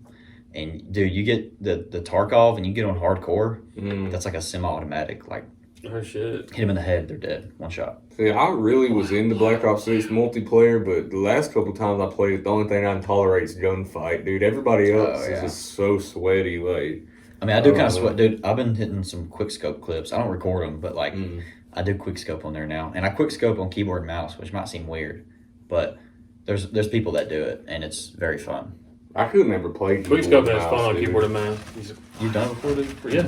And dude, you get the Tarkov and you get on hardcore. That's like a semi-automatic. Like Oh shit. hit them in the head, they're dead. One shot. See, I really was into Black Ops 6 multiplayer, but the last couple times I played it, the only thing I can tolerate is gunfight, dude. Everybody else is just so sweaty, like. I mean, I do kind of sweat, dude. I've been hitting some quick scope clips. I don't record them, but like I do quick scope on there now, and I quick scope on keyboard and mouse, which might seem weird, but there's people that do it, and it's very fun. I could never play Quick keyboard scoping is fun on dude. keyboard and mouse. You've done it before, dude? Yeah.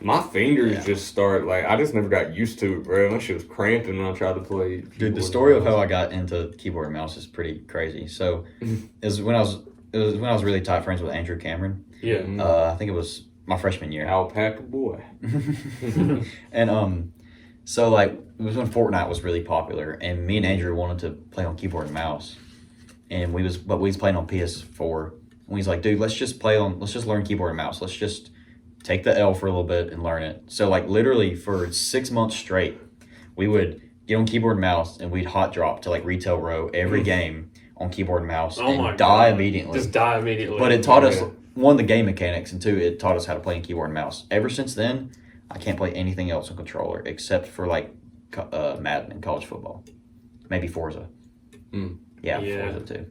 My fingers just start, like, I just never got used to it, bro. My shit was cramping when I tried to play. Dude, the story of how I got into keyboard and mouse is pretty crazy. So, it was when I was really tight friends with Andrew Cameron. Yeah. I think it was my freshman year. Alpaca boy. And so like it was when Fortnite was really popular, and me and Andrew wanted to play on keyboard and mouse, and we was playing on PS4. And he's like, dude, let's just learn keyboard and mouse. Let's just take the L for a little bit and learn it. So like literally for 6 months straight, we would get on keyboard and mouse, and we'd hot drop to like retail row every game on keyboard and mouse and die immediately. Just die immediately. But it taught us, one, the game mechanics, and 2, it taught us how to play in keyboard and mouse. Ever since then, I can't play anything else on controller except for like Madden and college football. Maybe Forza. Yeah, Forza too.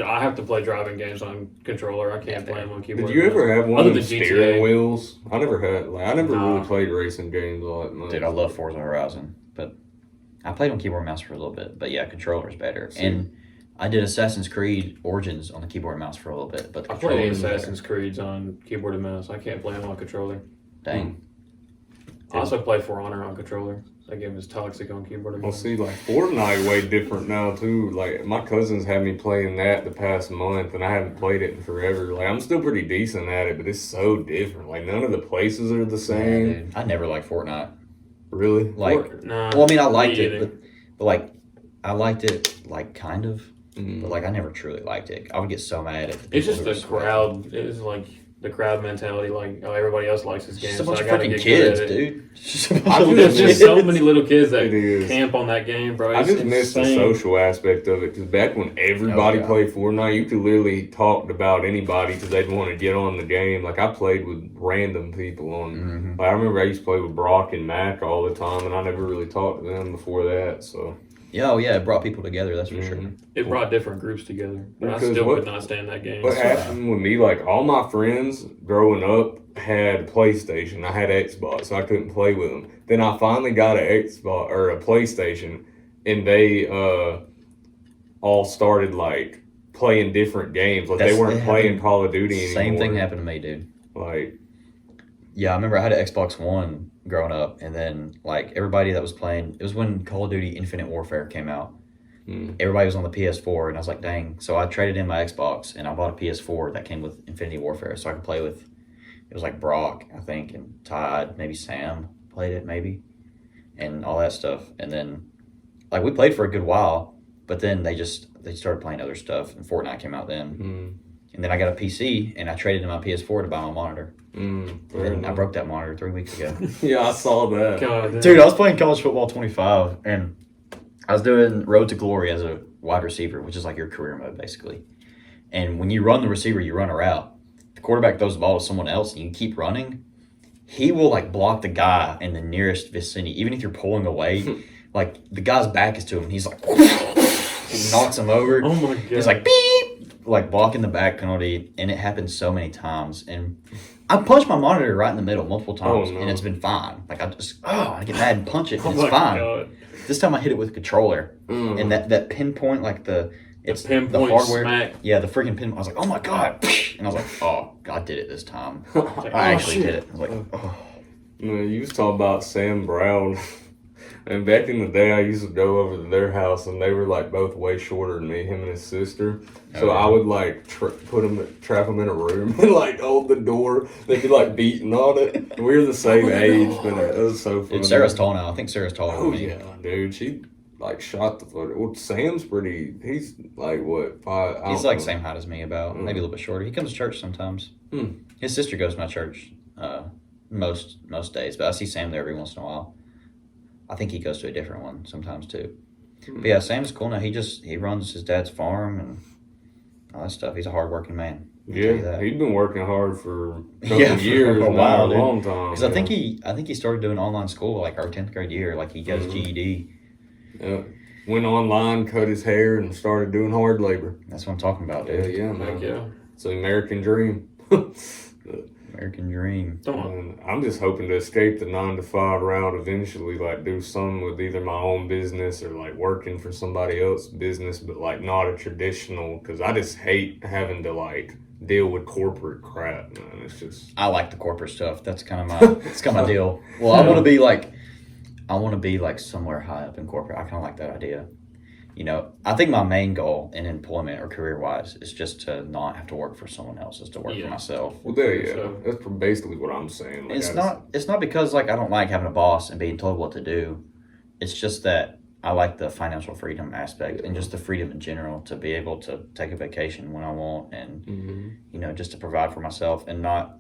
I have to play driving games on controller. I can't play them on keyboard. Did you ever have one Other of the than GTA. steering wheels? I never had, I never Nah. really played racing games all that much. Dude, I love Forza Horizon, but I played on keyboard and mouse for a little bit. But yeah, controller's better. And I did Assassin's Creed Origins on the keyboard and mouse for a little bit, but the I play controller's better. Assassin's Creeds on keyboard and mouse. I can't play them on controller. Dang. I also play For Honor on controller. That game is toxic on keyboard. Well, see, like Fortnite way different now too. Like my cousins had me playing that the past month, and I haven't played it in forever. Like I'm still pretty decent at it, but it's so different. Like none of the places are the Yeah, same. dude. I never liked Fortnite. Really? Like, Nah, well, I mean, I liked me it, either. but like, I liked it, like, kind of. Mm. But like, I never truly liked it. I would get so mad at the people It's just who the were sweating. crowd. It's like the crowd mentality. Like, oh, everybody else likes this game, It's just a so bunch I of gotta freaking get kids, good at it. dude. It's just a bunch I of just There's little just kids. so many little kids that It is. camp on that game, bro. I It's just miss the insane. social aspect of it because back when everybody Oh, yeah. played Fortnite, you could literally talk about anybody because they'd want to get on the game. Like I played with random people on. Mhm. Like I remember I used to play with Brock and Mac all the time, and I never really talked to them before that. So Yeah, oh yeah, it brought people together. That's for sure. Mhm. It brought different groups together, but I Because still what- could not stand that game. what happened with me? Like all my friends growing up had PlayStation. I had Xbox, so I couldn't play with them. Then I finally got an Xbox or a PlayStation, and they all started like playing different games. Like That's- they weren't it playing happened- Call of Duty anymore. Same thing happened to me, dude. Like Yeah, I remember I had an Xbox One growing up, and then like everybody that was playing, it was when Call of Duty Infinite Warfare came out. Everybody was on the PS4, and I was like, dang. So I traded in my Xbox, and I bought a PS4 that came with Infinity Warfare, so I could play with. It was like Brock, I think, and Todd, maybe Sam played it, maybe, and all that stuff. And then, like, we played for a good while, but then they started playing other stuff, and Fortnite came out then. And then I got a PC, and I traded in my PS4 to buy my monitor. And I broke that monitor 3 weeks ago. Yeah, I saw that. God, Dude, I was playing college football 25, and I was doing Road to Glory as a wide receiver, which is like your career mode, basically. And when you run the receiver, you run a route. The quarterback throws the ball to someone else, and you keep running. He will, like, block the guy in the nearest vicinity, even if you're pulling away. Like, the guy's back is to him, and he's like, he knocks him over. Oh my god. He's like, beep, like, blocking the back penalty, and it happens so many times. And I punched my monitor right in the middle multiple times, Oh, no. and it's been fine. Like, I get mad and punch it, Oh and my it's fine. god. This time I hit it with a controller, and that pinpoint, like it's Pinpoint hardware. smack. Yeah, the freaking pin. I was like, oh my god, and I was like, oh, I did it this time. Like, I oh, actually shit. did it. I was like, oh. You was talking about Sam Brown. And back in the day, I used to go over to their house, and they were like both way shorter than me, him and his sister. So Oh, yeah. I would like trap them in a room and like hold the door. They'd be like beating on it. We were the same age, but it was so funny. Dude, Sarah's tall now. I think Sarah's taller Oh than me. yeah, dude. She like shot the foot. Well, Sam's pretty. He's like what 5? I He's don't like know. same height as me, about maybe a little bit shorter. He comes to church sometimes. His sister goes to my church most days, but I see Sam there every once in a while. I think he goes to a different one sometimes too. But yeah, Sam's cool now. He runs his dad's farm and all that stuff. He's a hardworking man. I'll tell you Yeah, that. he's been working hard for a couple Yeah, for years, a while, a dude. long time. Because I think he started doing online school like our 10th grade year. Like he got his GED. Yeah. Went online, cut his hair, and started doing hard labor. That's what I'm talking about, Yeah, dude. yeah, Heck man. yeah. It's an American dream. American dream. Come on. And I'm just hoping to escape the 9 to 5 route eventually, like do some with either my own business or like working for somebody else's business, but like not a traditional. Because I just hate having to like deal with corporate crap, man. It's just I like the corporate stuff. That's kind of my deal. Well, I want to be like somewhere high up in corporate. I kind of like that idea. You know, I think my main goal in employment or career-wise is just to not have to work for someone else, is to work for myself. well, there, yeah. So- That's basically what I'm saying. Like, It's not because like I don't like having a boss and being told what to do. It's just that I like the financial freedom aspect and just the freedom in general to be able to take a vacation when I want and you know, just to provide for myself and not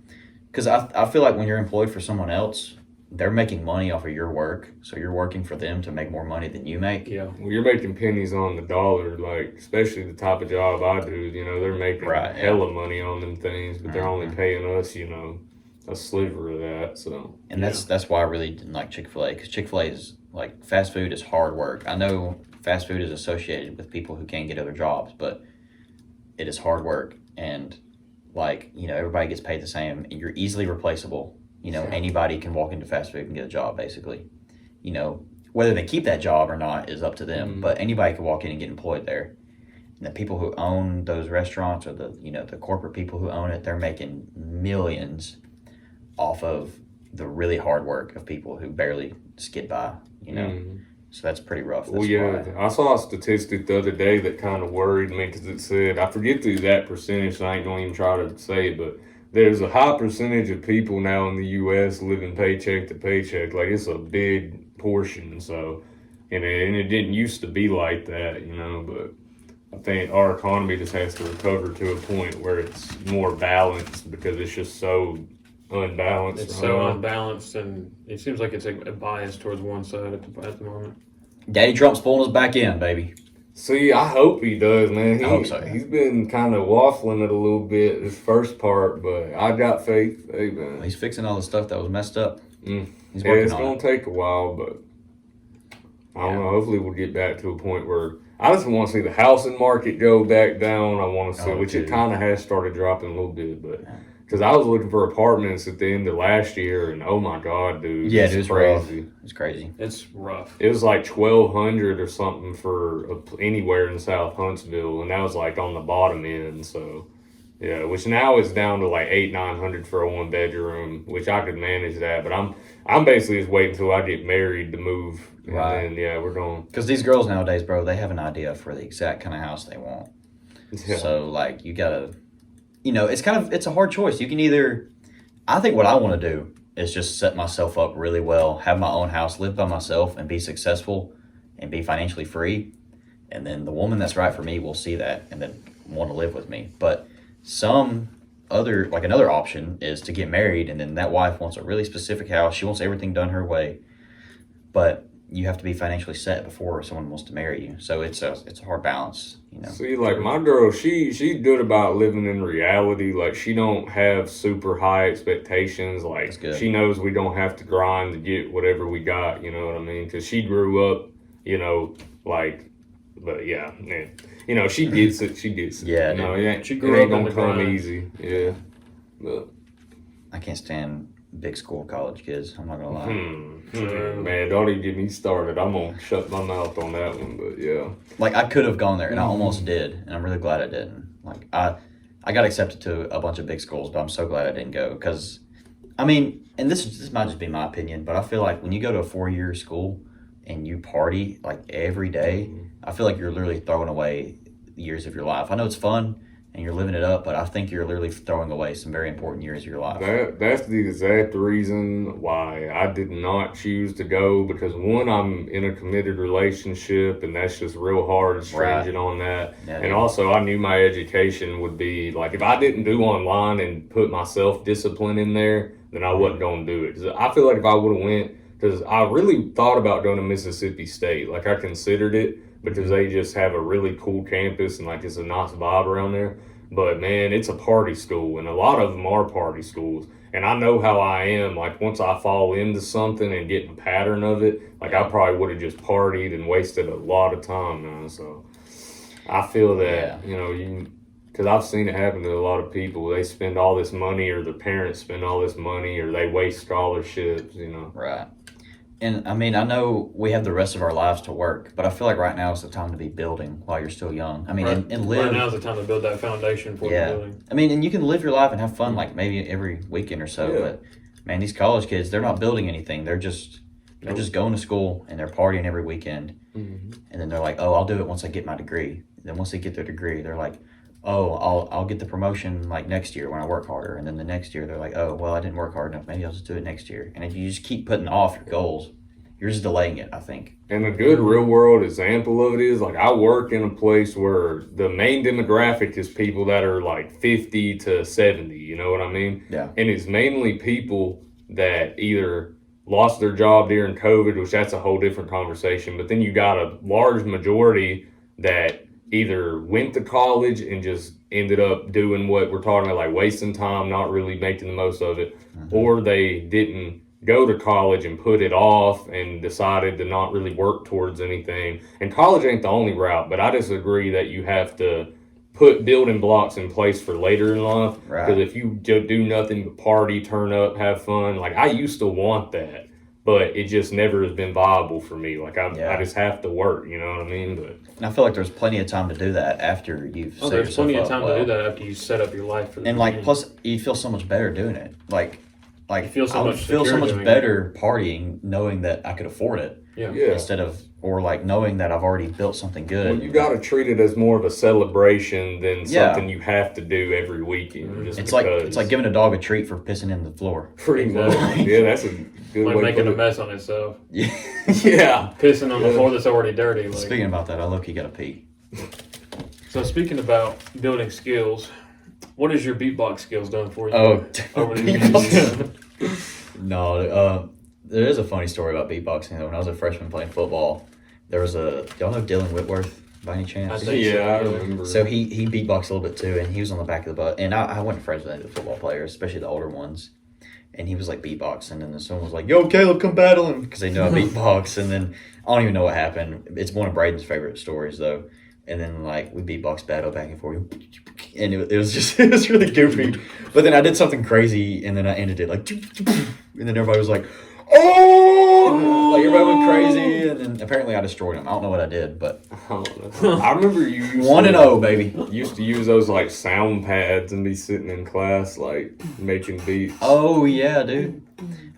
because I feel like when you're employed for someone else, they're making money off of your work, so you're working for them to make more money than you make. Yeah. Well, you're making pennies on the dollar, like especially the type of job I do. You know, they're making Right, yeah. hella money on them things, but they're only paying us, you know, a sliver of that. So And that's why I really didn't like Chick-fil-A, because Chick-fil-A is like fast food is hard work. I know fast food is associated with people who can't get other jobs, but it is hard work. And like, you know, everybody gets paid the same. And you're easily replaceable. You know, anybody can walk into fast food and get a job, basically. You know, whether they keep that job or not is up to them, but anybody can walk in and get employed there. And the people who own those restaurants or the corporate people who own it, they're making millions off of the really hard work of people who barely just get by, you know. So that's pretty rough. That's Well, yeah, why. I saw a statistic the other day that kind of worried me because it said, I forget the exact percentage, so I ain't going to even try to say it, but there's a high percentage of people now in the U.S. living paycheck to paycheck. Like, it's a big portion, so, and it didn't used to be like that, you know, but I think our economy just has to recover to a point where it's more balanced because it's just so unbalanced. It's so unbalanced, and it seems like it's a bias towards one side at the moment. Daddy Trump's pulling us back in, baby. See, I hope he does, man. I hope so, yeah. He's been kind of waffling it a little bit this first part, but I got faith. Hey, man. He's fixing all the stuff that was messed up. He's Yeah, working it's on going it. to take a while, but I don't know. Hopefully, we'll get back to a point where I just want to see the housing market go back down. I want to see, which it kind of has started dropping a little bit, but because I was looking for apartments at the end of last year, and oh my God, dude, Yeah, it's it was crazy. rough. It's crazy. It's rough. It was like 1,200 or something for anywhere in South Huntsville, and that was like on the bottom end. So, yeah, which now is down to like 800-900 for a 1 bedroom, which I could manage that. But I'm basically just waiting until I get married to move, and Right. then yeah, we're going. Because these girls nowadays, bro, they have an idea for the exact kind of house they want. Yeah. So, like, you gotta, you know, it's a hard choice. You can either, I think what I want to do is just set myself up really well, have my own house, live by myself, and be successful and be financially free. And then the woman that's right for me will see that and then want to live with me. But another option is to get married, and then that wife wants a really specific house. She wants everything done her way. But you have to be financially set before someone wants to marry you. So it's a hard balance, you know. See, like my girl, she's good about living in reality. Like she don't have super high expectations. Like she knows we don't have to grind to get whatever we got. You know what I mean? Because she grew up, you know, like, but yeah, man, you know, she gets it. She gets it. Yeah, you know, she it grew ain't up in gonna the come grind. easy. Yeah, but I can't stand big school college kids. I'm not gonna lie. Man, don't even get me started. I'm gonna shut my mouth on that one. But yeah, Like I could have gone there, and I almost did, and I'm really glad I didn't. Like I got accepted to a bunch of big schools, but I'm so glad I didn't go because, I mean, and this might just be my opinion, but I feel like when you go to a 4-year school and you party like every day, I feel like you're literally throwing away years of your life. I know it's fun and you're living it up, but I think you're literally throwing away some very important years of your life. that's the exact reason why I did not choose to go, because one, I'm in a committed relationship and that's just real hard and stringent on that. Yeah, and also I knew my education would be like, if I didn't do online and put my self-discipline in there, then I wasn't going to do it. 'Cause I feel like if I would have went, because I really thought about going to Mississippi State. Like I considered it because they just have a really cool campus and like it's a nice vibe around there. But man, it's a party school, and a lot of them are party schools. And I know how I am. Like once I fall into something and get in a pattern of it, like I probably would have just partied and wasted a lot of time now. So I feel that, you know, because I've seen it happen to a lot of people. They spend all this money, or their parents spend all this money, or they waste scholarships, you know. Right. And I mean, I know we have the rest of our lives to work, but I feel like right now is the time to be building while you're still young. I mean, and live. Right now is the time to build that foundation for the building. I mean, and you can live your life and have fun, like maybe every weekend or so. Yeah. But man, these college kids, they're not building anything. They're just going to school and they're partying every weekend. And then they're like, oh, I'll do it once I get my degree. Then once they get their degree, they're like, oh, I'll get the promotion like next year when I work harder. And then the next year they're like, oh, well, I didn't work hard enough. Maybe I'll just do it next year. And if you just keep putting off your goals, you're just delaying it, I think. And a good real world example of it is, like, I work in a place where the main demographic is people that are like 50 to 70, you know what I mean? Yeah. And it's mainly people that either lost their job during COVID, which that's a whole different conversation, but then you got a large majority that either went to college and just ended up doing what we're talking about, like wasting time, not really making the most of it, or they didn't go to college and put it off and decided to not really work towards anything. And college ain't the only route, but I disagree that you have to put building blocks in place for later in life. Right. Because if you do nothing but party, turn up, have fun, like I used to want that, but it just never has been viable for me. Like I just have to work, you know what I mean? But And I feel like there's plenty of time to do that after you've set there's yourself plenty of up time well. to do that after you set up your life for the And like, beginning. plus you feel so much better doing it. Like, like You feel so I would much feel so secure much doing better partying knowing that I could afford it Yeah. Yeah. instead of or like knowing that I've already built something good. Well, you got to treat it as more of a celebration than Yeah. something you have to do every weekend. Just It's because. like giving a dog a treat for pissing in the floor. Pretty much. Yeah, that's a good Like way making to a put mess on itself. Yeah. it. Yeah. Pissing on the Yeah. floor that's already dirty. Like. Speaking about that, I low-key got to pee. So speaking about building skills, what is your beatbox skills done for you? Oh, Over the years? no. There is a funny story about beatboxing. Though. When I was a freshman playing football, there was y'all know Dylan Whitworth by any chance? I think so, Yeah, I yeah. remember. So he beatboxed a little bit too, and he was on the back of the bus. And I wasn't friends with any of the football players, especially the older ones. And he was like beatboxing, and then someone was like, "Yo, Caleb, come battle him," because they know I beatbox. And then I don't even know what happened. It's one of Braden's favorite stories though. And then like we beatbox battle back and forth, and it was just it was really goofy. But then I did something crazy, and then I ended it like, and then everybody was like, "Oh!" Like everybody went crazy, and then apparently I destroyed him. I don't know what I did, but I remember you used 1-0, baby. Used to use those like sound pads and be sitting in class like making beats. Oh yeah, dude.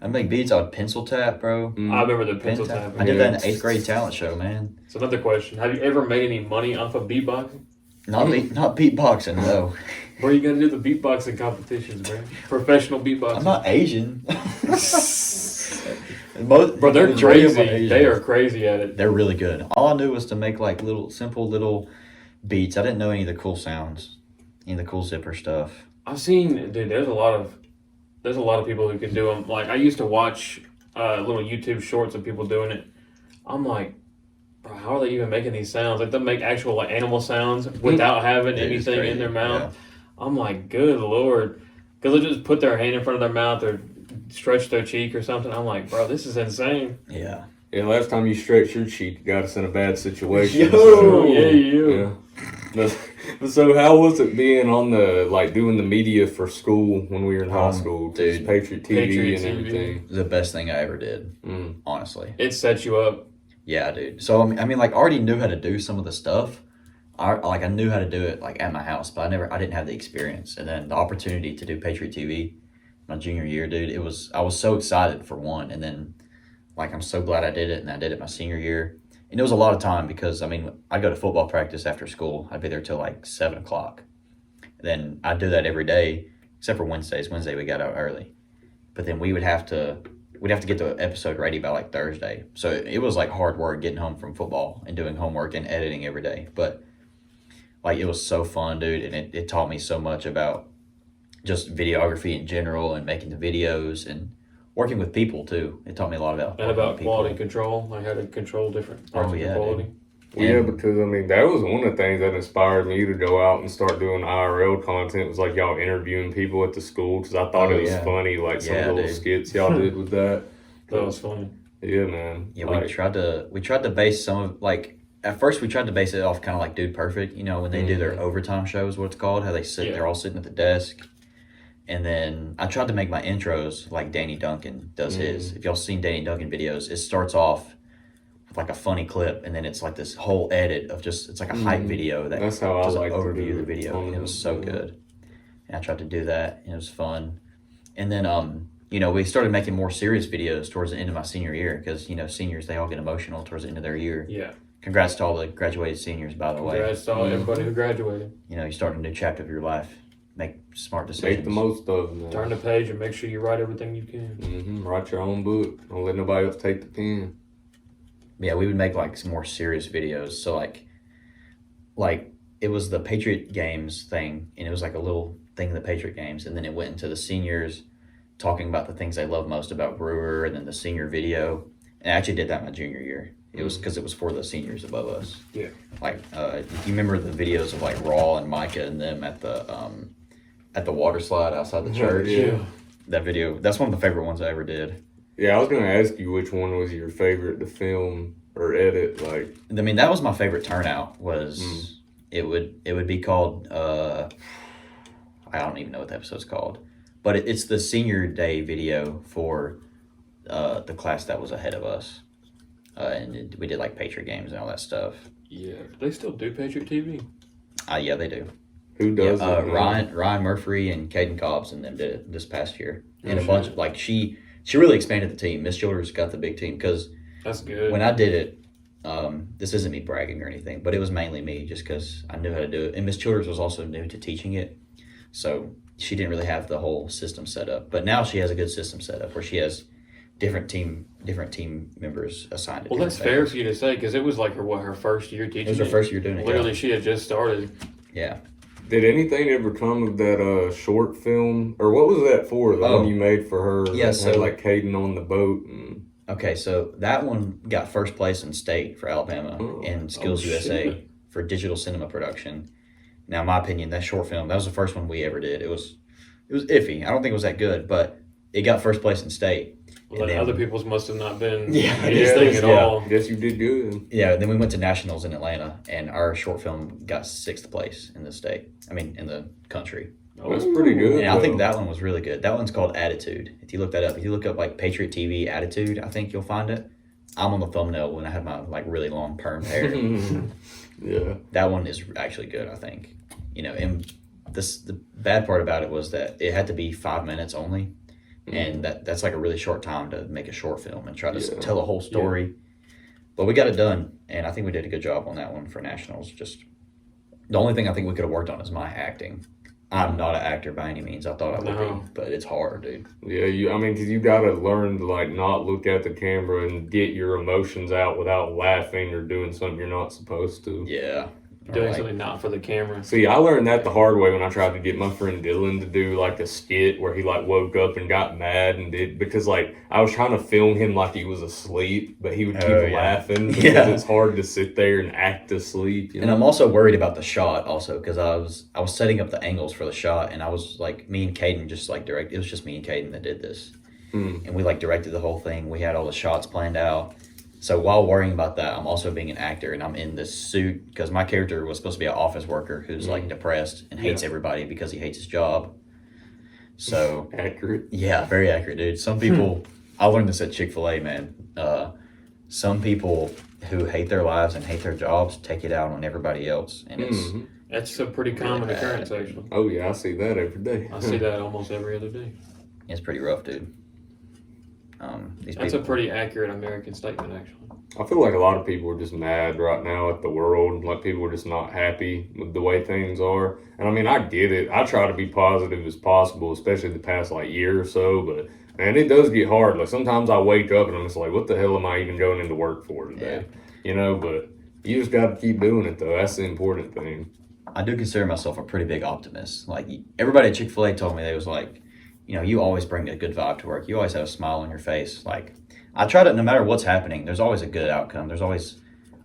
I'd make beats. I would pencil tap, bro. I remember the pencil Pen tap. tapping. I did that in the 8th grade talent show, man. So another question: have you ever made any money off of beatboxing? Not beatboxing, no. Where you gotta do the beatboxing competitions, man? Professional beatboxing. I'm not Asian. Bro, they're the majority of my crazy. Asians- They are crazy at it. They're really good. All I knew was to make like simple little beats. I didn't know any of the cool sounds, any of the cool zipper stuff. I've seen, dude. There's a lot of people who can do them. Like I used to watch little YouTube shorts of people doing it. I'm like, bro, how are they even making these sounds? Like they make actual like animal sounds without having Dude, it's anything in crazy. their mouth. Yeah. I'm like, good lord, because they just put their hand in front of their mouth or stretch their cheek or something. I'm like, bro, this is insane. Yeah. Yeah, last time you stretched your cheek, you got us in a bad situation. Yo! Oh yeah, you. Yeah. So how was it being on the like doing the media for school when we were in high school? Dude. Just Patriot TV Patriot and TV. everything. The best thing I ever did, Mm. honestly. It sets you up. Yeah, dude. So I mean, like, I already knew how to do some of the stuff. I knew how to do it like at my house, but I didn't have the experience. And then the opportunity to do Patriot TV my junior year, dude, I was so excited for one, and then like I'm so glad I did it, and I did it my senior year. And it was a lot of time because I mean I'd go to football practice after school. I'd be there till like 7:00. Then I'd do that every day except for Wednesdays. Wednesday we got out early, but then we'd have to get the episode ready by like Thursday. So it was like hard work getting home from football and doing homework and editing every day. But like it was so fun, dude, and it taught me so much about just videography in general and making the videos and working with people too. It taught me a lot about And working about with people. quality control, like how to control different parts Oh, of yeah, the quality. dude. Well, yeah, And- because I mean that was one of the things that inspired me to go out and start doing IRL content. Was like y'all interviewing people at the school because I thought Oh, it was yeah. funny, like some Yeah, of the little dude. skits y'all did with that. That was funny. Yeah, man. Yeah, Like, we tried to base some of like at first we tried to base it off kind of like Dude Perfect, you know, when they do their overtime shows, what it's called, how they sit, Yeah. they're all sitting at the desk. And then I tried to make my intros like Danny Duncan does his. If y'all seen Danny Duncan videos, it starts off with like a funny clip, and then it's like this whole edit of just it's like a hype video that That's how I does an like to overview do of the it. video, and it was so good. And I tried to do that, and it was fun. And then you know, we started making more serious videos towards the end of my senior year because you know seniors they all get emotional towards the end of their year. Yeah. Congrats to all the graduated seniors, by the way. Congrats to all everybody who graduated. You know, you start a new chapter of your life. Make smart decisions. Make the most of them. Turn the page and make sure you write everything you can. Write your own book. Don't let nobody else take the pen. Yeah, we would make like some more serious videos. So like it was the Patriot Games thing, and it was like a little thing in the Patriot Games, and then it went into the seniors talking about the things they love most about Brewer, and then the senior video. And I actually did that my junior year. It was because it was for the seniors above us. Yeah. Like you remember the videos of like Raw and Micah and them at the water slide outside the church. Yeah. That video, that's one of the favorite ones I ever did. Yeah, I was gonna ask you which one was your favorite to film or edit. Like, I mean, that was my favorite turnout. Was it would be called I don't even know what the episode's called, but it's the senior day video for the class that was ahead of us, and we did like Patriot Games and all that stuff. Yeah. They still do Patriot TV. Yeah, they do. Who does it? Ryan Murphy and Caden Cobbs and them did it this past year. And a bunch of, like, she really expanded the team. Miss Childers got the big team because that's good. When I did it, this isn't me bragging or anything, but it was mainly me just because I knew how to do it. And Miss Childers was also new to teaching it. So she didn't really have the whole system set up. But now she has a good system set up where she has different team members assigned. Well, that's fair for you to say because it was like her first year teaching. It was her first year doing it. Literally, she had just started. Yeah. Did anything ever come of that short film, or what was that for? The one you made for her? Yeah, so had, like Caden on the boat. And... Okay, so that one got first place in state for Alabama in Skills USA for digital cinema production. Now, in my opinion, that short film, that was the first one we ever did. It was iffy. I don't think it was that good, but it got first place in state. Well, then other people's must have not been his thing at all. Guess you did good. Yeah, then we went to nationals in Atlanta, and our short film got 6th place in the state. I mean, in the country. Oh, that's pretty good. And I think that one was really good. That one's called Attitude. If you look that up, if you look up like Patriot TV Attitude, I think you'll find it. I'm on the thumbnail when I had my like really long perm hair. Yeah, that one is actually good. I think. You know, and the bad part about it was that it had to be 5 minutes only. And that's like a really short time to make a short film and try to tell a whole story. Yeah. But we got it done, and I think we did a good job on that one for nationals. Just the only thing I think we could have worked on is my acting. I'm not an actor by any means. I thought I would be, but it's hard, dude. Yeah, because you got to learn to like not look at the camera and get your emotions out without laughing or doing something you're not supposed to. Yeah. Doing something not for the camera. See, I learned that the hard way when I tried to get my friend Dylan to do like a skit where he like woke up and got mad and did because like I was trying to film him like he was asleep, but he would keep laughing because it's hard to sit there and act asleep. You know? And I'm also worried about the shot also because I was setting up the angles for the shot and I was like me and Caden just like it was just me and Caden that did this, and we like directed the whole thing. We had all the shots planned out. So while worrying about that, I'm also being an actor, and I'm in this suit because my character was supposed to be an office worker who's like depressed and hates everybody because he hates his job. So accurate. Yeah, very accurate, dude. Some people, I learned this at Chick-fil-A, man. Some people who hate their lives and hate their jobs take it out on everybody else, and that's a pretty common occurrence, actually. Oh yeah, I see that every day. I see that almost every other day. It's pretty rough, dude. That's a pretty accurate American statement, actually. I feel like a lot of people are just mad right now at the world. Like people are just not happy with the way things are. And I mean, I get it. I try to be positive as possible, especially the past like year or so. But man, it does get hard. Like sometimes I wake up and I'm just like, what the hell am I even going into work for today? Yeah. You know, but you just got to keep doing it though. That's the important thing. I do consider myself a pretty big optimist. Like everybody at Chick-fil-A told me, they was like, you know, you always bring a good vibe to work. You always have a smile on your face. Like, I try to, no matter what's happening, there's always a good outcome. There's always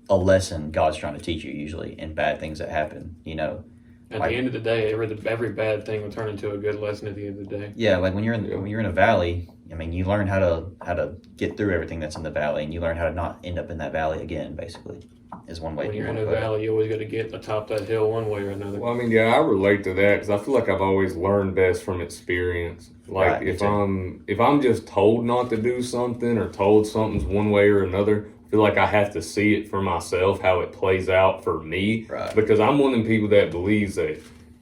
a lesson God's trying to teach you, usually, in bad things that happen, you know. At the end of the day, every bad thing will turn into a good lesson at the end of the day. Yeah, like when you're in a valley, I mean, you learn how to get through everything that's in the valley, and you learn how to not end up in that valley again, basically, is one way. When you're in a valley, you always got to get atop that hill one way or another. Well, I mean, yeah, I relate to that because I feel like I've always learned best from experience. Like if I'm just told not to do something or told something's one way or another, I feel like I have to see it for myself, how it plays out for me. Right. Because I'm one of them people that believes that,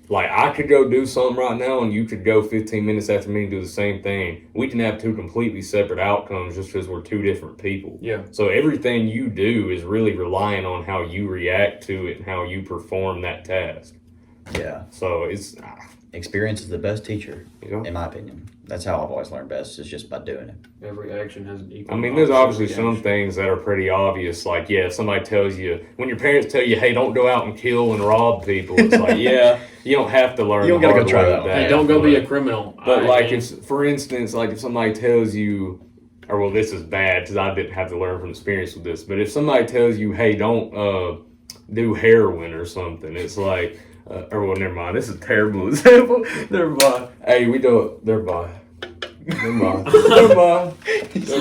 like, I could go do something right now and you could go 15 minutes after me and do the same thing. We can have two completely separate outcomes just because we're two different people. Yeah. So everything you do is really relying on how you react to it and how you perform that task. Yeah. So it's... Experience is the best teacher, in my opinion. That's how I've always learned best, is just by doing it. Every action has an equal. I mean, there's obviously some things that are pretty obvious. Like, yeah, if somebody tells you, when your parents tell you, hey, don't go out and kill and rob people, it's like, yeah, you don't have to learn. You don't got to go try that. Hey, don't go be a criminal. But like, for instance, like if somebody tells you, or well, this is bad because I didn't have to learn from experience with this, but if somebody tells you, hey, don't do heroin or something, it's like, or well, never mind. This is a terrible example. Never mind. Hey, we don't. Never mind. Never mind. Never mind.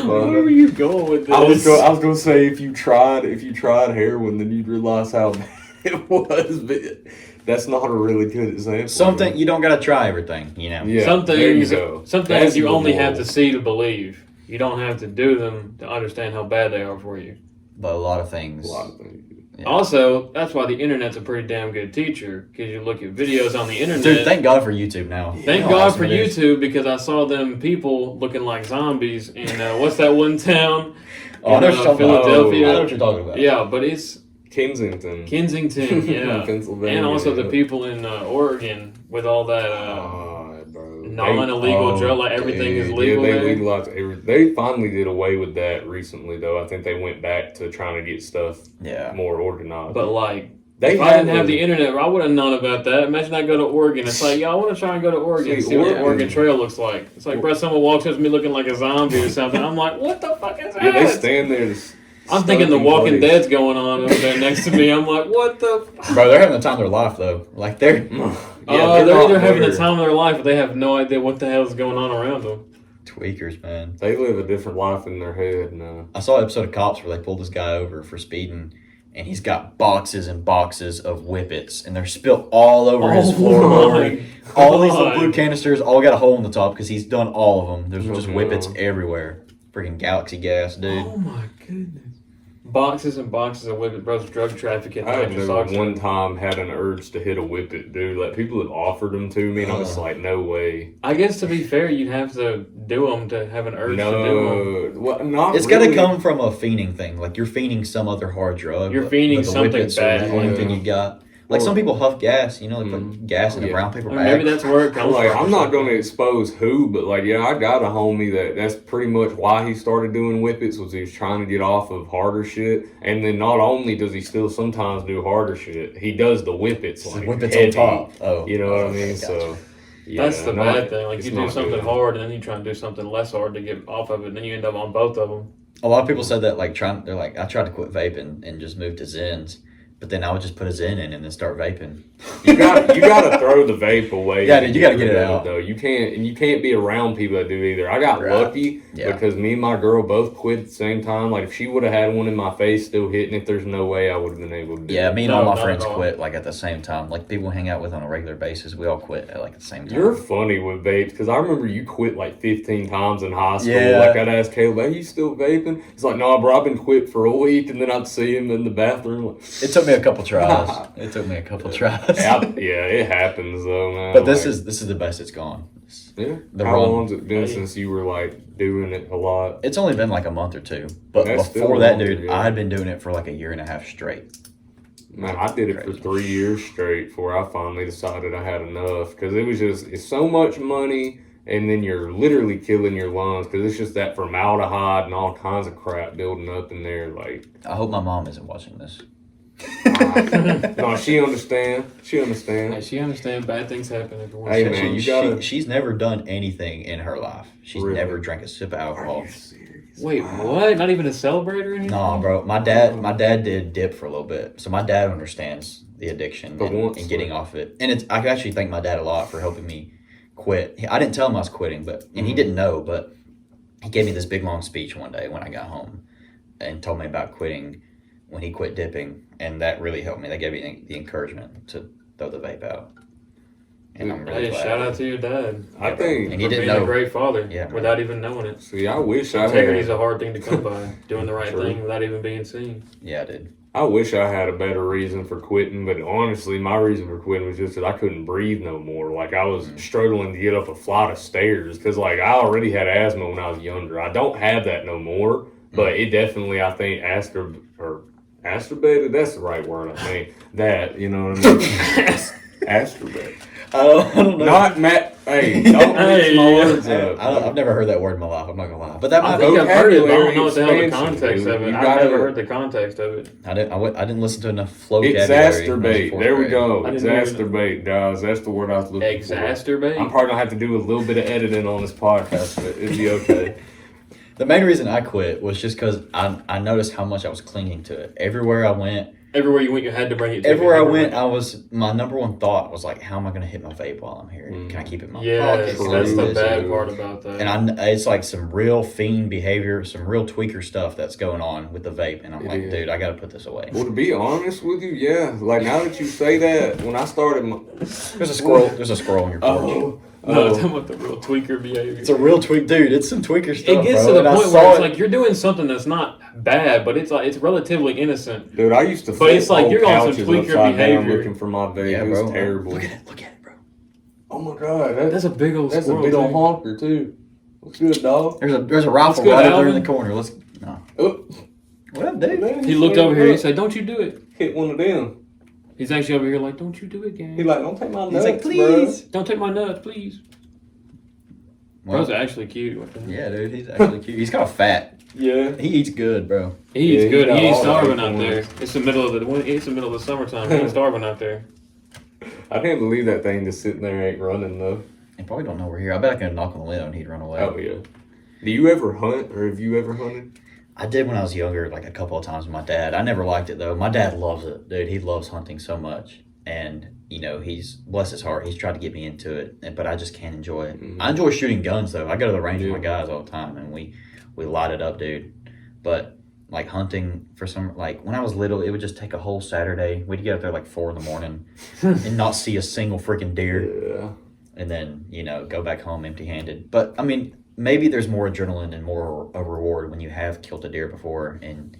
Where were you going with this? I was going to say if you tried heroin, then you'd realize how bad it was. But that's not a really good example. Something you don't got to try everything. You know. Yeah. Some things you only have to see to believe. You don't have to do them to understand how bad they are for you. But a lot of things. Yeah. Also, that's why the internet's a pretty damn good teacher, because you look at videos on the internet. Dude, thank God for YouTube now. Thank God for YouTube, because I saw them people looking like zombies in what's that one town? Oh, I know what you're talking about. Philadelphia. I know what you're talking about. Yeah, but it's Kensington, yeah, Pennsylvania, and also the yeah. people in Oregon with all that Bro. non-illegal drug, like everything is legal. Yeah, they there. legalized everything. They finally did away with that recently, though. I think they went back to trying to get stuff more organized. But like, if I didn't have the internet, I would have known about that. Imagine I go to Oregon. It's like, I want to try and go to Oregon and see what the Oregon Trail looks like. It's like, bro, someone walks up to me looking like a zombie or something. I'm like, what the fuck is that? Yeah, they stand there. I'm thinking The Walking Dead's going on over there next to me. I'm like, what the? Bro, they're having the time of their life though. Like they're they're either having the time of their life, or they have no idea what the hell is going on around them. tweakers, man. They live a different life in their head now. I saw an episode of Cops where they pulled this guy over for speeding, and he's got boxes and boxes of whippets, and they're spilled all over his floor. All these little blue canisters all got a hole in the top because he's done all of them. There's just whippets everywhere. Freaking galaxy gas, dude. Oh my goodness. Boxes and boxes of whippet, bro's drug trafficking. I have never one time had an urge to hit a whippet, dude. Like, people have offered them to me, and I was like, no way. I guess, to be fair, you'd have to do them to have an urge to do them. Well, not It's really. got to come from a fiending thing. Like, you're fiending some other hard drug. You're fiending the something whippets bad. are the only thing you got. Like, some people huff gas, you know, like put gas in a brown paper Or bag. maybe that's where it comes from. I'm not going to expose who, but like, yeah, I got a homie that's pretty much why he started doing whippets, was he was trying to get off of harder shit. And then not only does he still sometimes do harder shit, he does the whippets like whippets heavy, on top. Oh, you know what I mean? Gotcha. So yeah, That's the bad thing. Like, it's you do not something good. hard, and then you try and do something less hard to get off of it, and then you end up on both of them. A lot of people said that, like, they're like, I tried to quit vaping and just move to Zens, but then I would just put a Zen in and then start vaping. You got to throw the vape away. Yeah, dude, you got to get it out. Though you can't be around people that do either. I got lucky because me and my girl both quit at the same time. Like, if she would have had one in my face still hitting it, there's no way I would have been able to do it. Yeah, me and all my friends quit like at the same time. Like, people we hang out with on a regular basis, we all quit at like the same time. You're funny with vapes because I remember you quit like 15 times in high school. Yeah. Like, I'd ask Caleb, "Are you still vaping?" It's like, "No, bro, I've been quit for a week," and then I'd see him in the bathroom. Like, It took me a couple tries. yeah, it happens though, man. But this is the best it's gone. Yeah. The How run. long's it been since you were like doing it a lot? It's only been like a month or two. But That's before still that, longer, dude, yeah. I had been doing it for like a year and a half straight. Man, I did it for 3 years straight before I finally decided I had enough, because it was just, it's so much money, and then you're literally killing your lungs because it's just that formaldehyde and all kinds of crap building up in there. Like, I hope my mom isn't watching this. no, she understand. She understand. Hey, she understands bad things happen everywhere. Hey, man, you gotta. She's never done anything in her life. She's Really? never drank a sip of alcohol. Are you serious? Wait, what? Not even a celebrate or anything? No, bro. My dad did dip for a little bit, so my dad understands the addiction and getting off it. And I actually thank my dad a lot for helping me quit. I didn't tell him I was quitting, and he didn't know, but he gave me this big long speech one day when I got home, and told me about quitting when he quit dipping, and that really helped me. That gave me the encouragement to throw the vape out. And I'm really glad. Shout out to your dad. I think. And he For didn't being a know. great father Yeah, without even knowing it. See, I wish I Integrity is had. a hard thing to come by. Doing the right True. thing without even being seen. Yeah, dude. I wish I had a better reason for quitting, but honestly, my reason for quitting was just that I couldn't breathe no more. Like, I was struggling to get up a flight of stairs because, like, I already had asthma when I was younger. I don't have that no more, but it definitely, I think, asturbated. That's the right word. I think that, you know what I mean. Asturbated. I don't know. Not Matt. Hey, don't mix my words up. I've never heard that word in my life. I'm not gonna lie, but that I might think be. I've heard it, but I don't vocabulary know what the hell the expansion, context dude. of it. You I've gotta- never heard the context of it. I didn't listen to enough vocabulary. when I was in Exacerbate. fourth There we grade. go. I didn't know Exacerbate, guys. That's the word I was looking for. Exacerbate? I'm probably gonna have to do a little bit of editing on this podcast, but it'd be okay. The main reason I quit was just because I noticed how much I was clinging to it. Everywhere I went, Everywhere you went, you had to bring it to everywhere I you. went, my number one thought was like, how am I going to hit my vape while I'm here? Can I keep it in my Yes, pocket? that's the This, bad part about that. And it's like some real fiend behavior, some real tweaker stuff that's going on with the vape. And I'm like, is. dude, I got to put this away. Well, to be honest with you, yeah. Like, now that you say that, when I started my... There's a squirrel. There's a squirrel on your porch. Oh, No, I'm talking about the real tweaker behavior. It's a real tweak, dude. It's some tweaker stuff. It gets bro. to the And point where it's like you're doing something that's not bad, but it's like it's relatively innocent. Dude, I used to But it's like flip you're whole on some couches tweaker upside down behavior. looking for my vape. yeah, It bro. was terrible. Look at it, bro. Oh my god, That's a big old that's a squirrel. big old too. honker too. What's good, dog? There's a rifle good, right over in Alvin. the corner. Let's no. Oh, What up, dude? man, He looked over here. He said, "Don't you do it." hit one of them. He's actually over here like, "Don't you do it, gang. He like, don't take my nuts, He's like, please. Don't take my nuts, please." Well, Bro's actually cute. What the hell? yeah, dude. He's actually cute. He's kind of fat. Bro. Yeah. He eats good, bro. He eats Yeah, he good. got He ain't all the starving big out there. ones. It's the middle of the summertime. He ain't starving out there. I can't believe that thing just sitting there ain't running though. He probably don't know we're here. I bet I could knock on the window and he'd run away. Oh yeah. Do you ever hunt, or have you ever hunted? I did when I was younger, like a couple of times with my dad. I never liked it though. My dad loves it, dude. He loves hunting so much, and you know, he's bless his heart. He's tried to get me into it, but I just can't enjoy it. Mhm. I enjoy shooting guns though. I go to the range with Yeah. my guys all the time, and we light it up, dude. But like hunting for some, like when I was little, it would just take a whole Saturday. We'd get up there like 4 a.m. and not see a single freaking deer, Yeah. and then you know go back home empty-handed. But I mean, maybe there's more adrenaline and more a reward when you have killed a deer before, and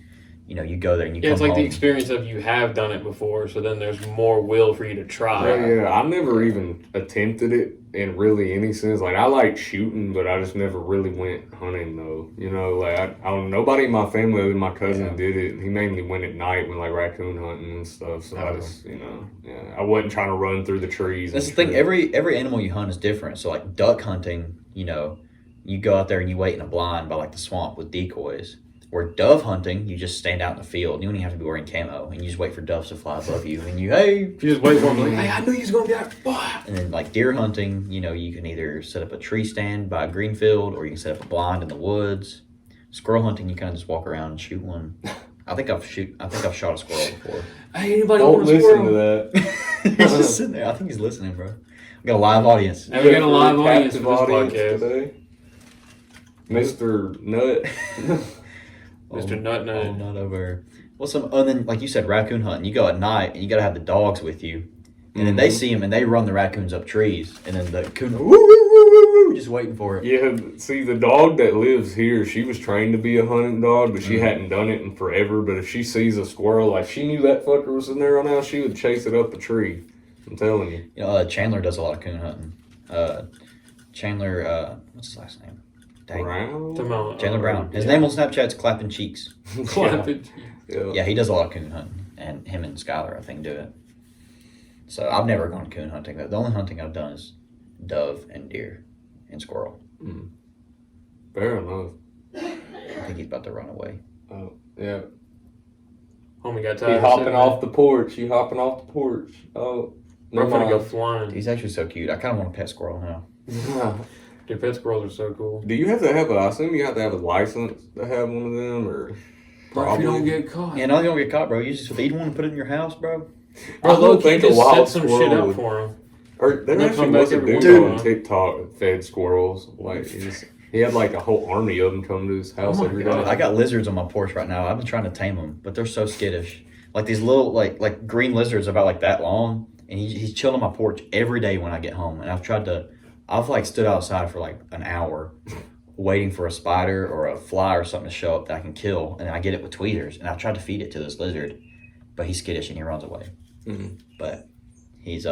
you know you go there and you Yeah, come it's like home. the experience of you have done it before, so then there's more will for you to try. Yeah, I never even attempted it in really any sense. Like I like shooting, but I just never really went hunting though. You know, like I don't. Nobody in my family other than my cousin Yeah. did it. He mainly went at night when like raccoon hunting and stuff. So I Oh. just, you know, yeah, I wasn't trying to run through the trees. That's the and thing. shit. Every animal you hunt is different. So like duck hunting, you know, you go out there and you wait in a blind by like the swamp with decoys. Where dove hunting, you just stand out in the field. You don't even have to be wearing camo, and you just wait for doves to fly above you, and you You just wait for him, like, hey, I knew you was gonna be out. And then like deer hunting, you know, you can either set up a tree stand by a green field, or you can set up a blind in the woods. Squirrel hunting, you kind of just walk around and shoot one. I think I've shot a squirrel before. Hey, anybody Don't want a listen squirrel? to that. He's just sitting there. I think he's listening, bro. We got a live audience. Hey, we got a live audience Captive for this audience podcast. today. Mr. Nut. Mr. Nut Nut. Oh, not over. Well, and then like you said, raccoon hunting. You go at night and you got to have the dogs with you, and then they see them and they run the raccoons up trees, and then the coon woo, woo, woo, woo, woo, just waiting for it. Yeah, see, the dog that lives here, she was trained to be a hunting dog, but Mm-hmm. she hadn't done it in forever. But if she sees a squirrel, like she knew that fucker was in there right now, she would chase it up a tree. I'm telling you. You know, Chandler does a lot of coon hunting. Chandler, what's his last name? Dang. Brown? Chandler Brown. His name on Snapchat's Clapping Cheeks. Clapping. Yeah. Yeah, he does a lot of coon hunting, and him and Skylar, I think, do it. So I've never gone coon hunting. The only hunting I've done is dove and deer and squirrel. Fair enough. I think he's about to run away. Oh, yeah. Homie got He tired. hopping off the porch. You hopping off the porch. Oh, We're no gonna go mind. flying. He's actually so cute. I kind of want a pet squirrel now. Dude, pet squirrels are so cool. Do you have to have I assume you have to have a license to have one of them, or Bro, if you don't get caught. Yeah, no, you don't get caught, bro. You just feed one and put it in your house, bro. Bro, I don't look, he think a just wild set some shit squirrel up would- for him. Or there They'll actually come back was a every dude once in a on TikTok that fed squirrels. Like he had like a whole army of them come to his house Oh my every day. God. I got lizards on my porch right now. I've been trying to tame them, but they're so skittish. Like these little, like green lizards about like that long, and he's chilling on my porch every day when I get home. And I've like stood outside for like an hour, waiting for a spider or a fly or something to show up that I can kill, and then I get it with tweezers. And I've tried to feed it to this lizard, but he's skittish and he runs away. Mhm. But he's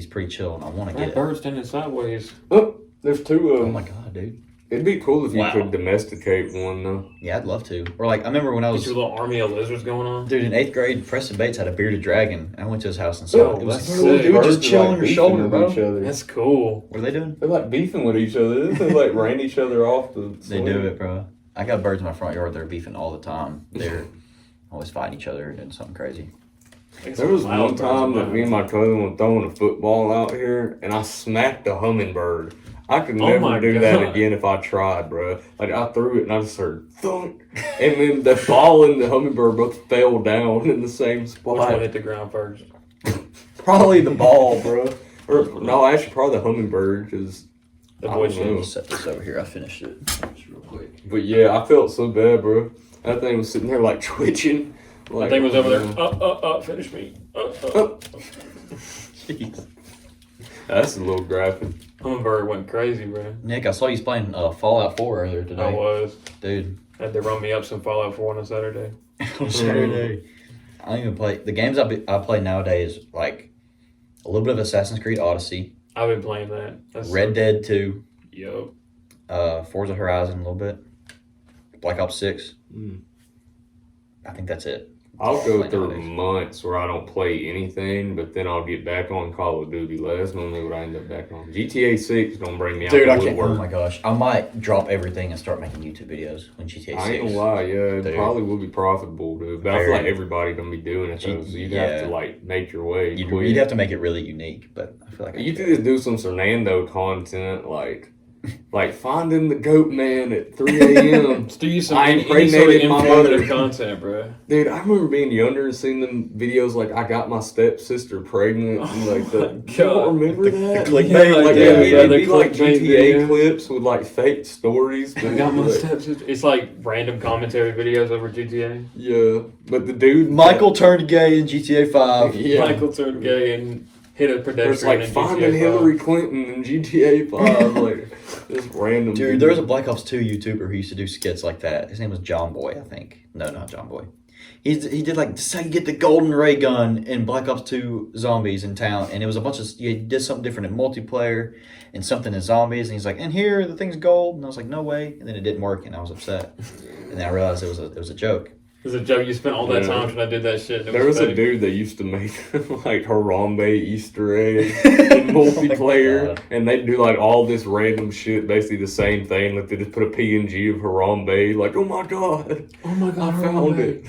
pretty chill, and I want to get That it. bird's standing sideways. Oh, there's two of Oh them. my god, dude! It'd be cool if you Wow. could domesticate one though. Yeah, I'd love to. Or like I remember when I Get was. your little army of lizards going on. Dude, in 8th grade, Preston Bates had a bearded dragon. I went to his house and saw Oh, it. It was that's cool, sick. dude. Birds Just are, chilling on your beefing shoulder, with bro. each other. That's cool. What are they doing? They're like beefing with each other. They like ran each other off the. They do it, bro. I got birds in my front yard. They're beefing all the time. They're always fighting each other and doing something crazy. There was one time that me and my cousin were throwing a football out here, and I smacked a hummingbird. I could Oh never my do that God. again if I tried, bro. Like I threw it and I just heard thunk, and then the ball and the hummingbird both fell down in the same Which one spot. hit the ground first? Probably the ball, bro. Or no, actually, probably the hummingbird, because. The I boy don't shit. know. Just set this over here. I finished it. Just real quick. But yeah, I felt so bad, bro. That thing was sitting there like twitching. Like, I think it was over there. Finish me. Oh. Jeez. That's a little graphic. Hummingbird went crazy, bro. Nick, I saw you playing Fallout 4 earlier today. I was. Dude. Had to run me up some Fallout 4 on a Saturday. On Saturday. I don't even play. The games I play nowadays, like a little bit of Assassin's Creed Odyssey. I've been playing that. That's Red Dead 2. Yo. Forza Horizon a little bit. Black Ops 6. Mm. I think that's it. I'll go Play through nowadays. months where I don't play anything, but then I'll get back on Call of Duty. That's normally what I end up back on. GTA 6 don't bring me out. Dude, I the can't. Oh woodwork. my gosh. I might drop everything and start making YouTube videos when GTA 6. I ain't gonna lie, yeah, it Dude. probably will be profitable, dude. But I feel Very. like everybody gonna be doing it, though, so you'd Yeah. have to, like, make your way. You'd have to make it really unique, but I feel like You could just do some Fernando content, like finding the goat man at 3 a.m. Just do you some I any sort of impregnated my informative mother. content, bro. Dude, I remember being younger and seeing them videos like I got my stepsister pregnant and like Oh the. my You don't God. remember that? clickbait, Like yeah, it'd the be like clickbait GTA video. clips with like fake stories. I got my like, stepsister. It's like random commentary videos over GTA. yeah, but the dude Michael turned gay in GTA 5. yeah. Michael turned gay and hit a There's pedestrian like in finding GTA 5. Hillary Clinton in GTA 5, like just random. Dude, there was a Black Ops 2 YouTuber who used to do skits like that. His name was John Boy, I think. No, not John Boy. He did like, this is how you get the golden ray gun in Black Ops 2 zombies in town. And it was a bunch of, you did something different in multiplayer and something in zombies. And he's like, and here, the thing's gold. And I was like, no way. And then it didn't work and I was upset. And then I realized it was a joke. It was a joke. You spent all that Yeah. time trying to do that shit. And it There was a fake. dude that used to make like Harambe Easter eggs in multiplayer, God. and they'd do like all this random shit, basically the same thing. Like they just put a PNG of Harambe, like, oh my god, Oh my I god, found it.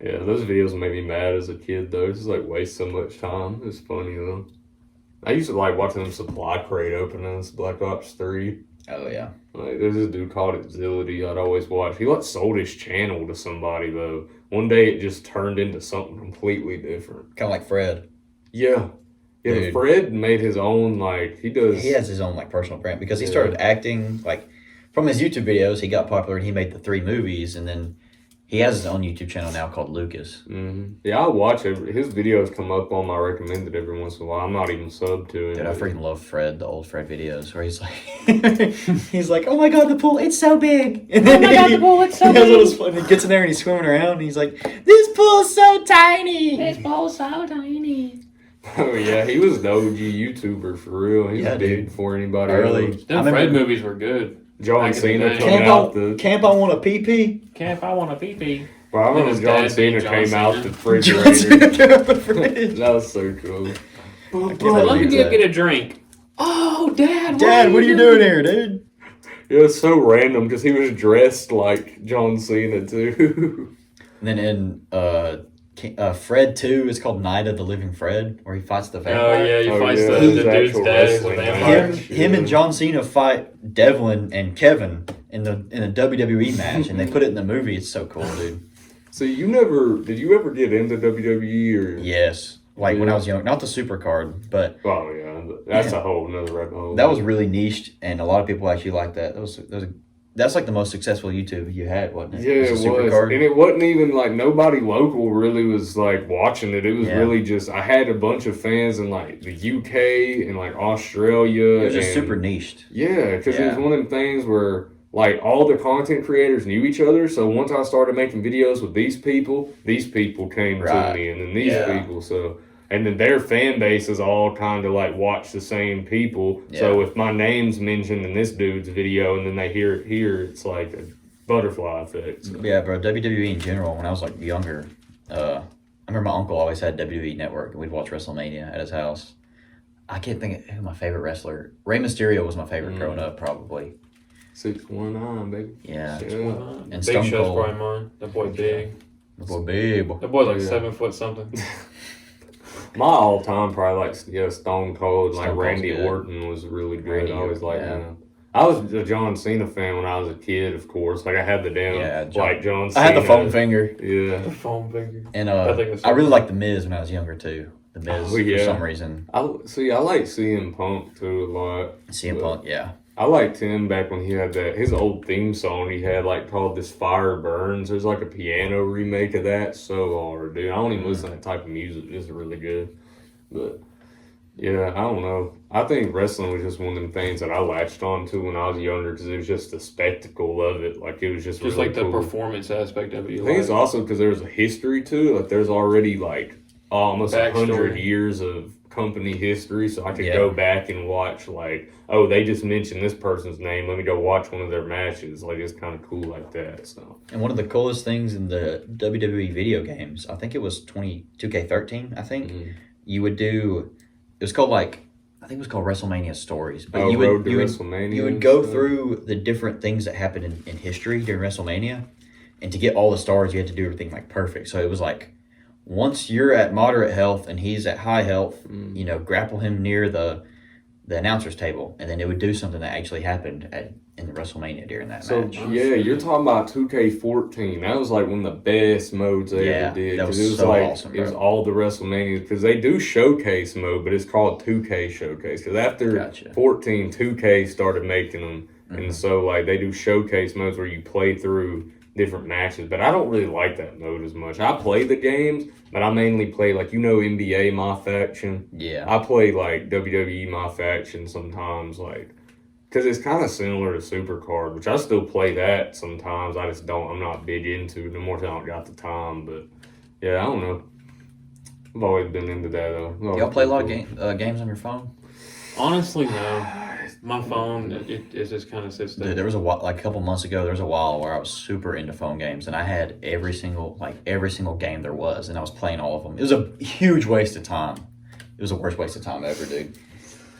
Yeah, those videos made me mad as a kid though. It's just like waste so much time. It's funny though. I used to like watching them supply crate openings, Black Ops 3. Oh, yeah. Like, there's this dude called Exility I'd always watch. He like sold his channel to somebody though. One day it just turned into something completely different. Kind of like Fred. Yeah. Yeah, Dude. Fred made his own, like, he does. He has his own like personal brand because he Yeah. started acting like from his YouTube videos. He got popular and he made the 3 movies, and then he has his own YouTube channel now called Lucas. Mhm. Yeah, I watch it. His videos come up on my recommended every once in a while. I'm not even subbed to him. Dude, I freaking love Fred, the old Fred videos where he's like, he's like, oh my god, the pool, it's so big. And then the pool, it's so big. He gets in there and he's swimming around and he's like, this pool's so tiny. This pool's so tiny. Oh, yeah, he was the OG YouTuber for real. He was Yeah, big dude. before anybody Early. else. Them I remember- Fred movies were good. John Back in the Cena day. coming out the. Camp, I want a pee-pee. Camp, I want a pee-pee. Well, I And remember his John dad Cena being John came out Cena. the John Cena refrigerator. came out the fridge. That was so cool. that Let me dude's get a drink. Oh, Dad, Dad, what are you doing here, dude? It was so random because he was dressed like John Cena too. And then in Fred 2, it's called Night of the Living Fred, where he fights the Oh, vampire. yeah, you Oh, fight yeah, the his dude's actual dad as a wrestling vampire. match. Him and John Cena fight Devlin and Kevin in a WWE match, and they put it in the movie. It's so cool, dude. So did you ever get into WWE or? Yes, like when Yeah. I was young, not the super card, but Oh yeah, that's a whole another rabbit hole. that was really niched, and a lot of people actually like that. That's like the most successful YouTube you had, wasn't it? Yeah, it a was, super card. and it wasn't even like nobody local really was like watching it. It was Yeah. really just I had a bunch of fans in like the UK and like Australia. It was just and- super niched. Yeah, because it was Yeah. one of them things where like all the content creators knew each other. So once I started making videos with these people came to Right. me, and then these Yeah. people. So and then their fan bases all kind of like watch the same people. So Yeah. if my name's mentioned in this dude's video, and then they hear it here, it's like a butterfly effect. So. Yeah, bro. WWE in general. When I was like younger, I remember my uncle always had WWE Network, and we'd watch WrestleMania at his house. I can't think of who my favorite wrestler. Rey Mysterio was my favorite growing up, probably. 619, baby. Yeah. Yeah. And Big Stone Show's Cold. probably mine. That boy big. The boy Babe. That boy's like Yeah. 7 foot something. My all time probably like Stone Cold, Stone like Cold's Randy good. Orton was really good. Randy I always liked yeah. him. I was a John Cena fan when I was a kid, of course. Like I had the damn Yeah, like John Cena. I had the foam finger. Yeah. The foam finger. And I think it's I really liked The Miz when I was younger too. The Miz Oh, yeah. for some reason. I like CM Punk too a lot. CM Punk, yeah. I liked him back when he had his old theme song he had like called This Fire Burns. There's like a piano remake of that. So hard, dude. I don't even listen to that type of music. It's really good. But Yeah, I don't know. I think wrestling was just one of them things that I latched on to when I was younger because it was just the spectacle of it. Like, it was just really like the cool. performance aspect of it. I think it's also because there's a history to it. Like, there's already like almost Backstory. 100 years of company history, so I could Yeah. go back and watch like, oh, they just mentioned this person's name. Let me go watch one of their matches. Like, it's kind of cool like that. So And one of the coolest things in the WWE video games, I think it was 2K13, I think, you would do, it was called like, I think it was called WrestleMania Stories. But Oh, you Road would, to you would, WrestleMania you would and go stuff. through the different things that happened in history during WrestleMania. And to get all the stars, you had to do everything like perfect. So it was like, once you're at moderate health and he's at high health, you know, grapple him near the announcer's table, and then it would do something that actually happened in the WrestleMania during that So match. yeah, you're talking about 2K14. That was like one of the best modes they Yeah, ever did. that was 'Cause it was so like awesome, it was bro. all the WrestleMania because they do showcase mode, but it's called 2K Showcase. Because after Gotcha. 14, 2K started making them, and so like they do showcase modes where you play through different matches. But I don't really like that mode as much. I play the games, but I mainly play like NBA My Faction. Yeah. I play like WWE My Faction sometimes, like. Because it's kind of similar to Supercard, which I still play that sometimes. I just don't, I'm not big into it no more than I don't got the time. But yeah, I don't know. I've always been into that though. Do y'all play a lot of games on your phone? Honestly, no. My phone, it just kind of sits there. Dude, there was like a couple months ago, there was a while where I was super into phone games, and I had every single game there was, and I was playing all of them. It was a huge waste of time. It was the worst waste of time ever, dude.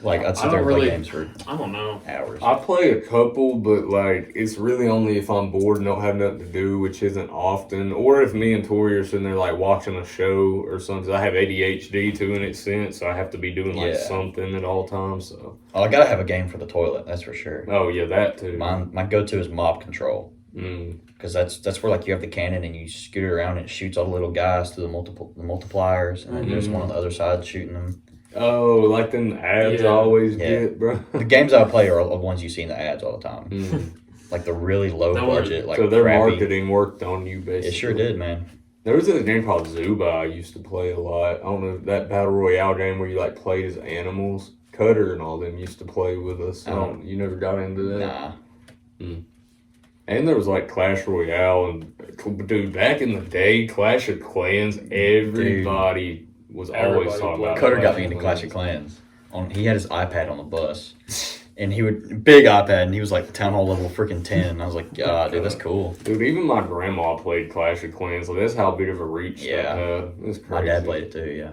Like, I'd sit there and play games for I don't know. hours. I play a couple, but like it's really only if I'm bored and don't have nothing to do, which isn't often, or if me and Tori are sitting there like watching a show or something. I have ADHD to an extent, so I have to be doing like Yeah. something at all times. So Oh, I gotta have a game for the toilet, that's for sure. oh yeah, that too. My go-to is Mob Control, because that's where like you have the cannon and you scoot it around and it shoots all the little guys through the multipliers, and then there's one on the other side shooting them. Oh, like them ads I Yeah. always Yeah. get, bro. The games I play are the ones you see in the ads all the time. Like the really low That one- budget, like So their crappy. marketing worked on you, basically. It sure did, man. There was a game called Zuba I used to play a lot. I don't know, that Battle Royale game where you like played as animals. Cutter and all them used to play with us. You never got into that? Nah. And there was like Clash Royale and dude, back in the day, Clash of Clans, everybody was always Everybody talking played. about Cutter got me into Clash of Clans. He had his iPad on the bus, and big iPad, and he was like town hall level freaking 10. And I was like, God, dude, that's cool. Dude, even my grandma played Clash of Clans, so that's how big of a reach Yeah. that had. It was crazy. My dad played it too. Yeah.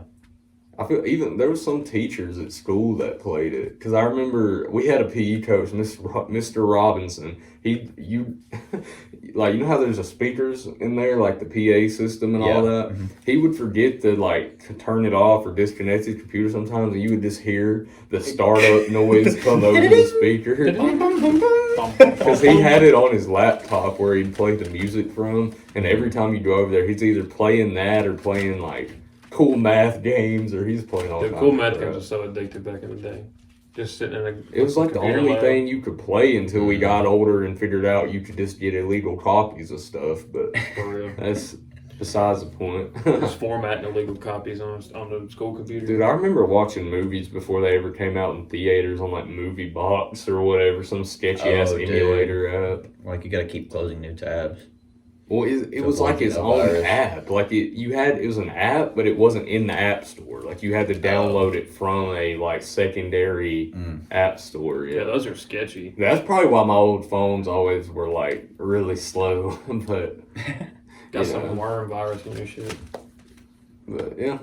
I feel even there was some teachers at school that played it because I remember we had a PE coach, Mr. Robinson. You know how there's a speakers in there, like the PA system and all that. He would forget to like turn it off or disconnect his computer sometimes, and you would just hear the startup noise come over the speaker. Because he had it on his laptop where he'd play the music from, and every time you go over there, he's either playing that or playing like cool math games, or he's playing all The kinds cool of math crap. games were so addictive back in the day. Just sitting in a It was like the computer only lab. thing you could play until we got older and figured out you could just get illegal copies of stuff. But For real. that's besides the point. Just formatting illegal copies on the school computer. Dude, I remember watching movies before they ever came out in theaters on like Movie Box or whatever, some sketchy ass Oh, dude. emulator app. Like you got to keep closing new tabs. Well, it To was avoid like its the own virus. app. Like it was an app, but it wasn't in the app store. Like you had to download it from a like secondary app store. Yeah, those are sketchy. That's probably why my old phones always were like really slow. But Got Yeah. some worm virus in your shit. yeah.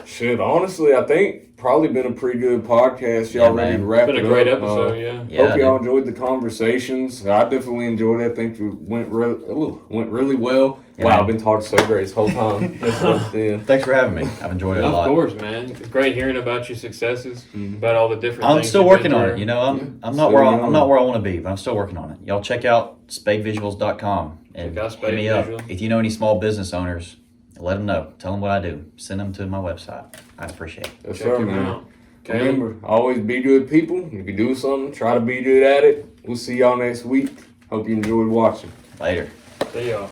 Shit, honestly, I think probably been a pretty good podcast. Y'all Yeah, ready to man. wrap Been it a great up? episode, yeah. Yeah, Hope y'all dude. enjoyed the conversations. I definitely enjoyed it. I think it went really well. Yeah, Wow, man. I've been talking so great this whole time. Yeah. Thanks for having me. I've enjoyed it a Of lot. course, man. It's great hearing about your successes, about all the different I'm things still you've working been on through. it. You know, I'm Still not where young. I'm not where I want to be, but I'm still working on it. Y'all check out spadevisuals.com and Check out hit me up. Spade Visual. If you know any small business owners, let them know. Tell them what I do. Send them to my website. I'd appreciate it. Yes, Check sir, him man. out. Okay. Remember, always be good people. If you do something, try to be good at it. We'll see y'all next week. Hope you enjoyed watching. Later. See y'all.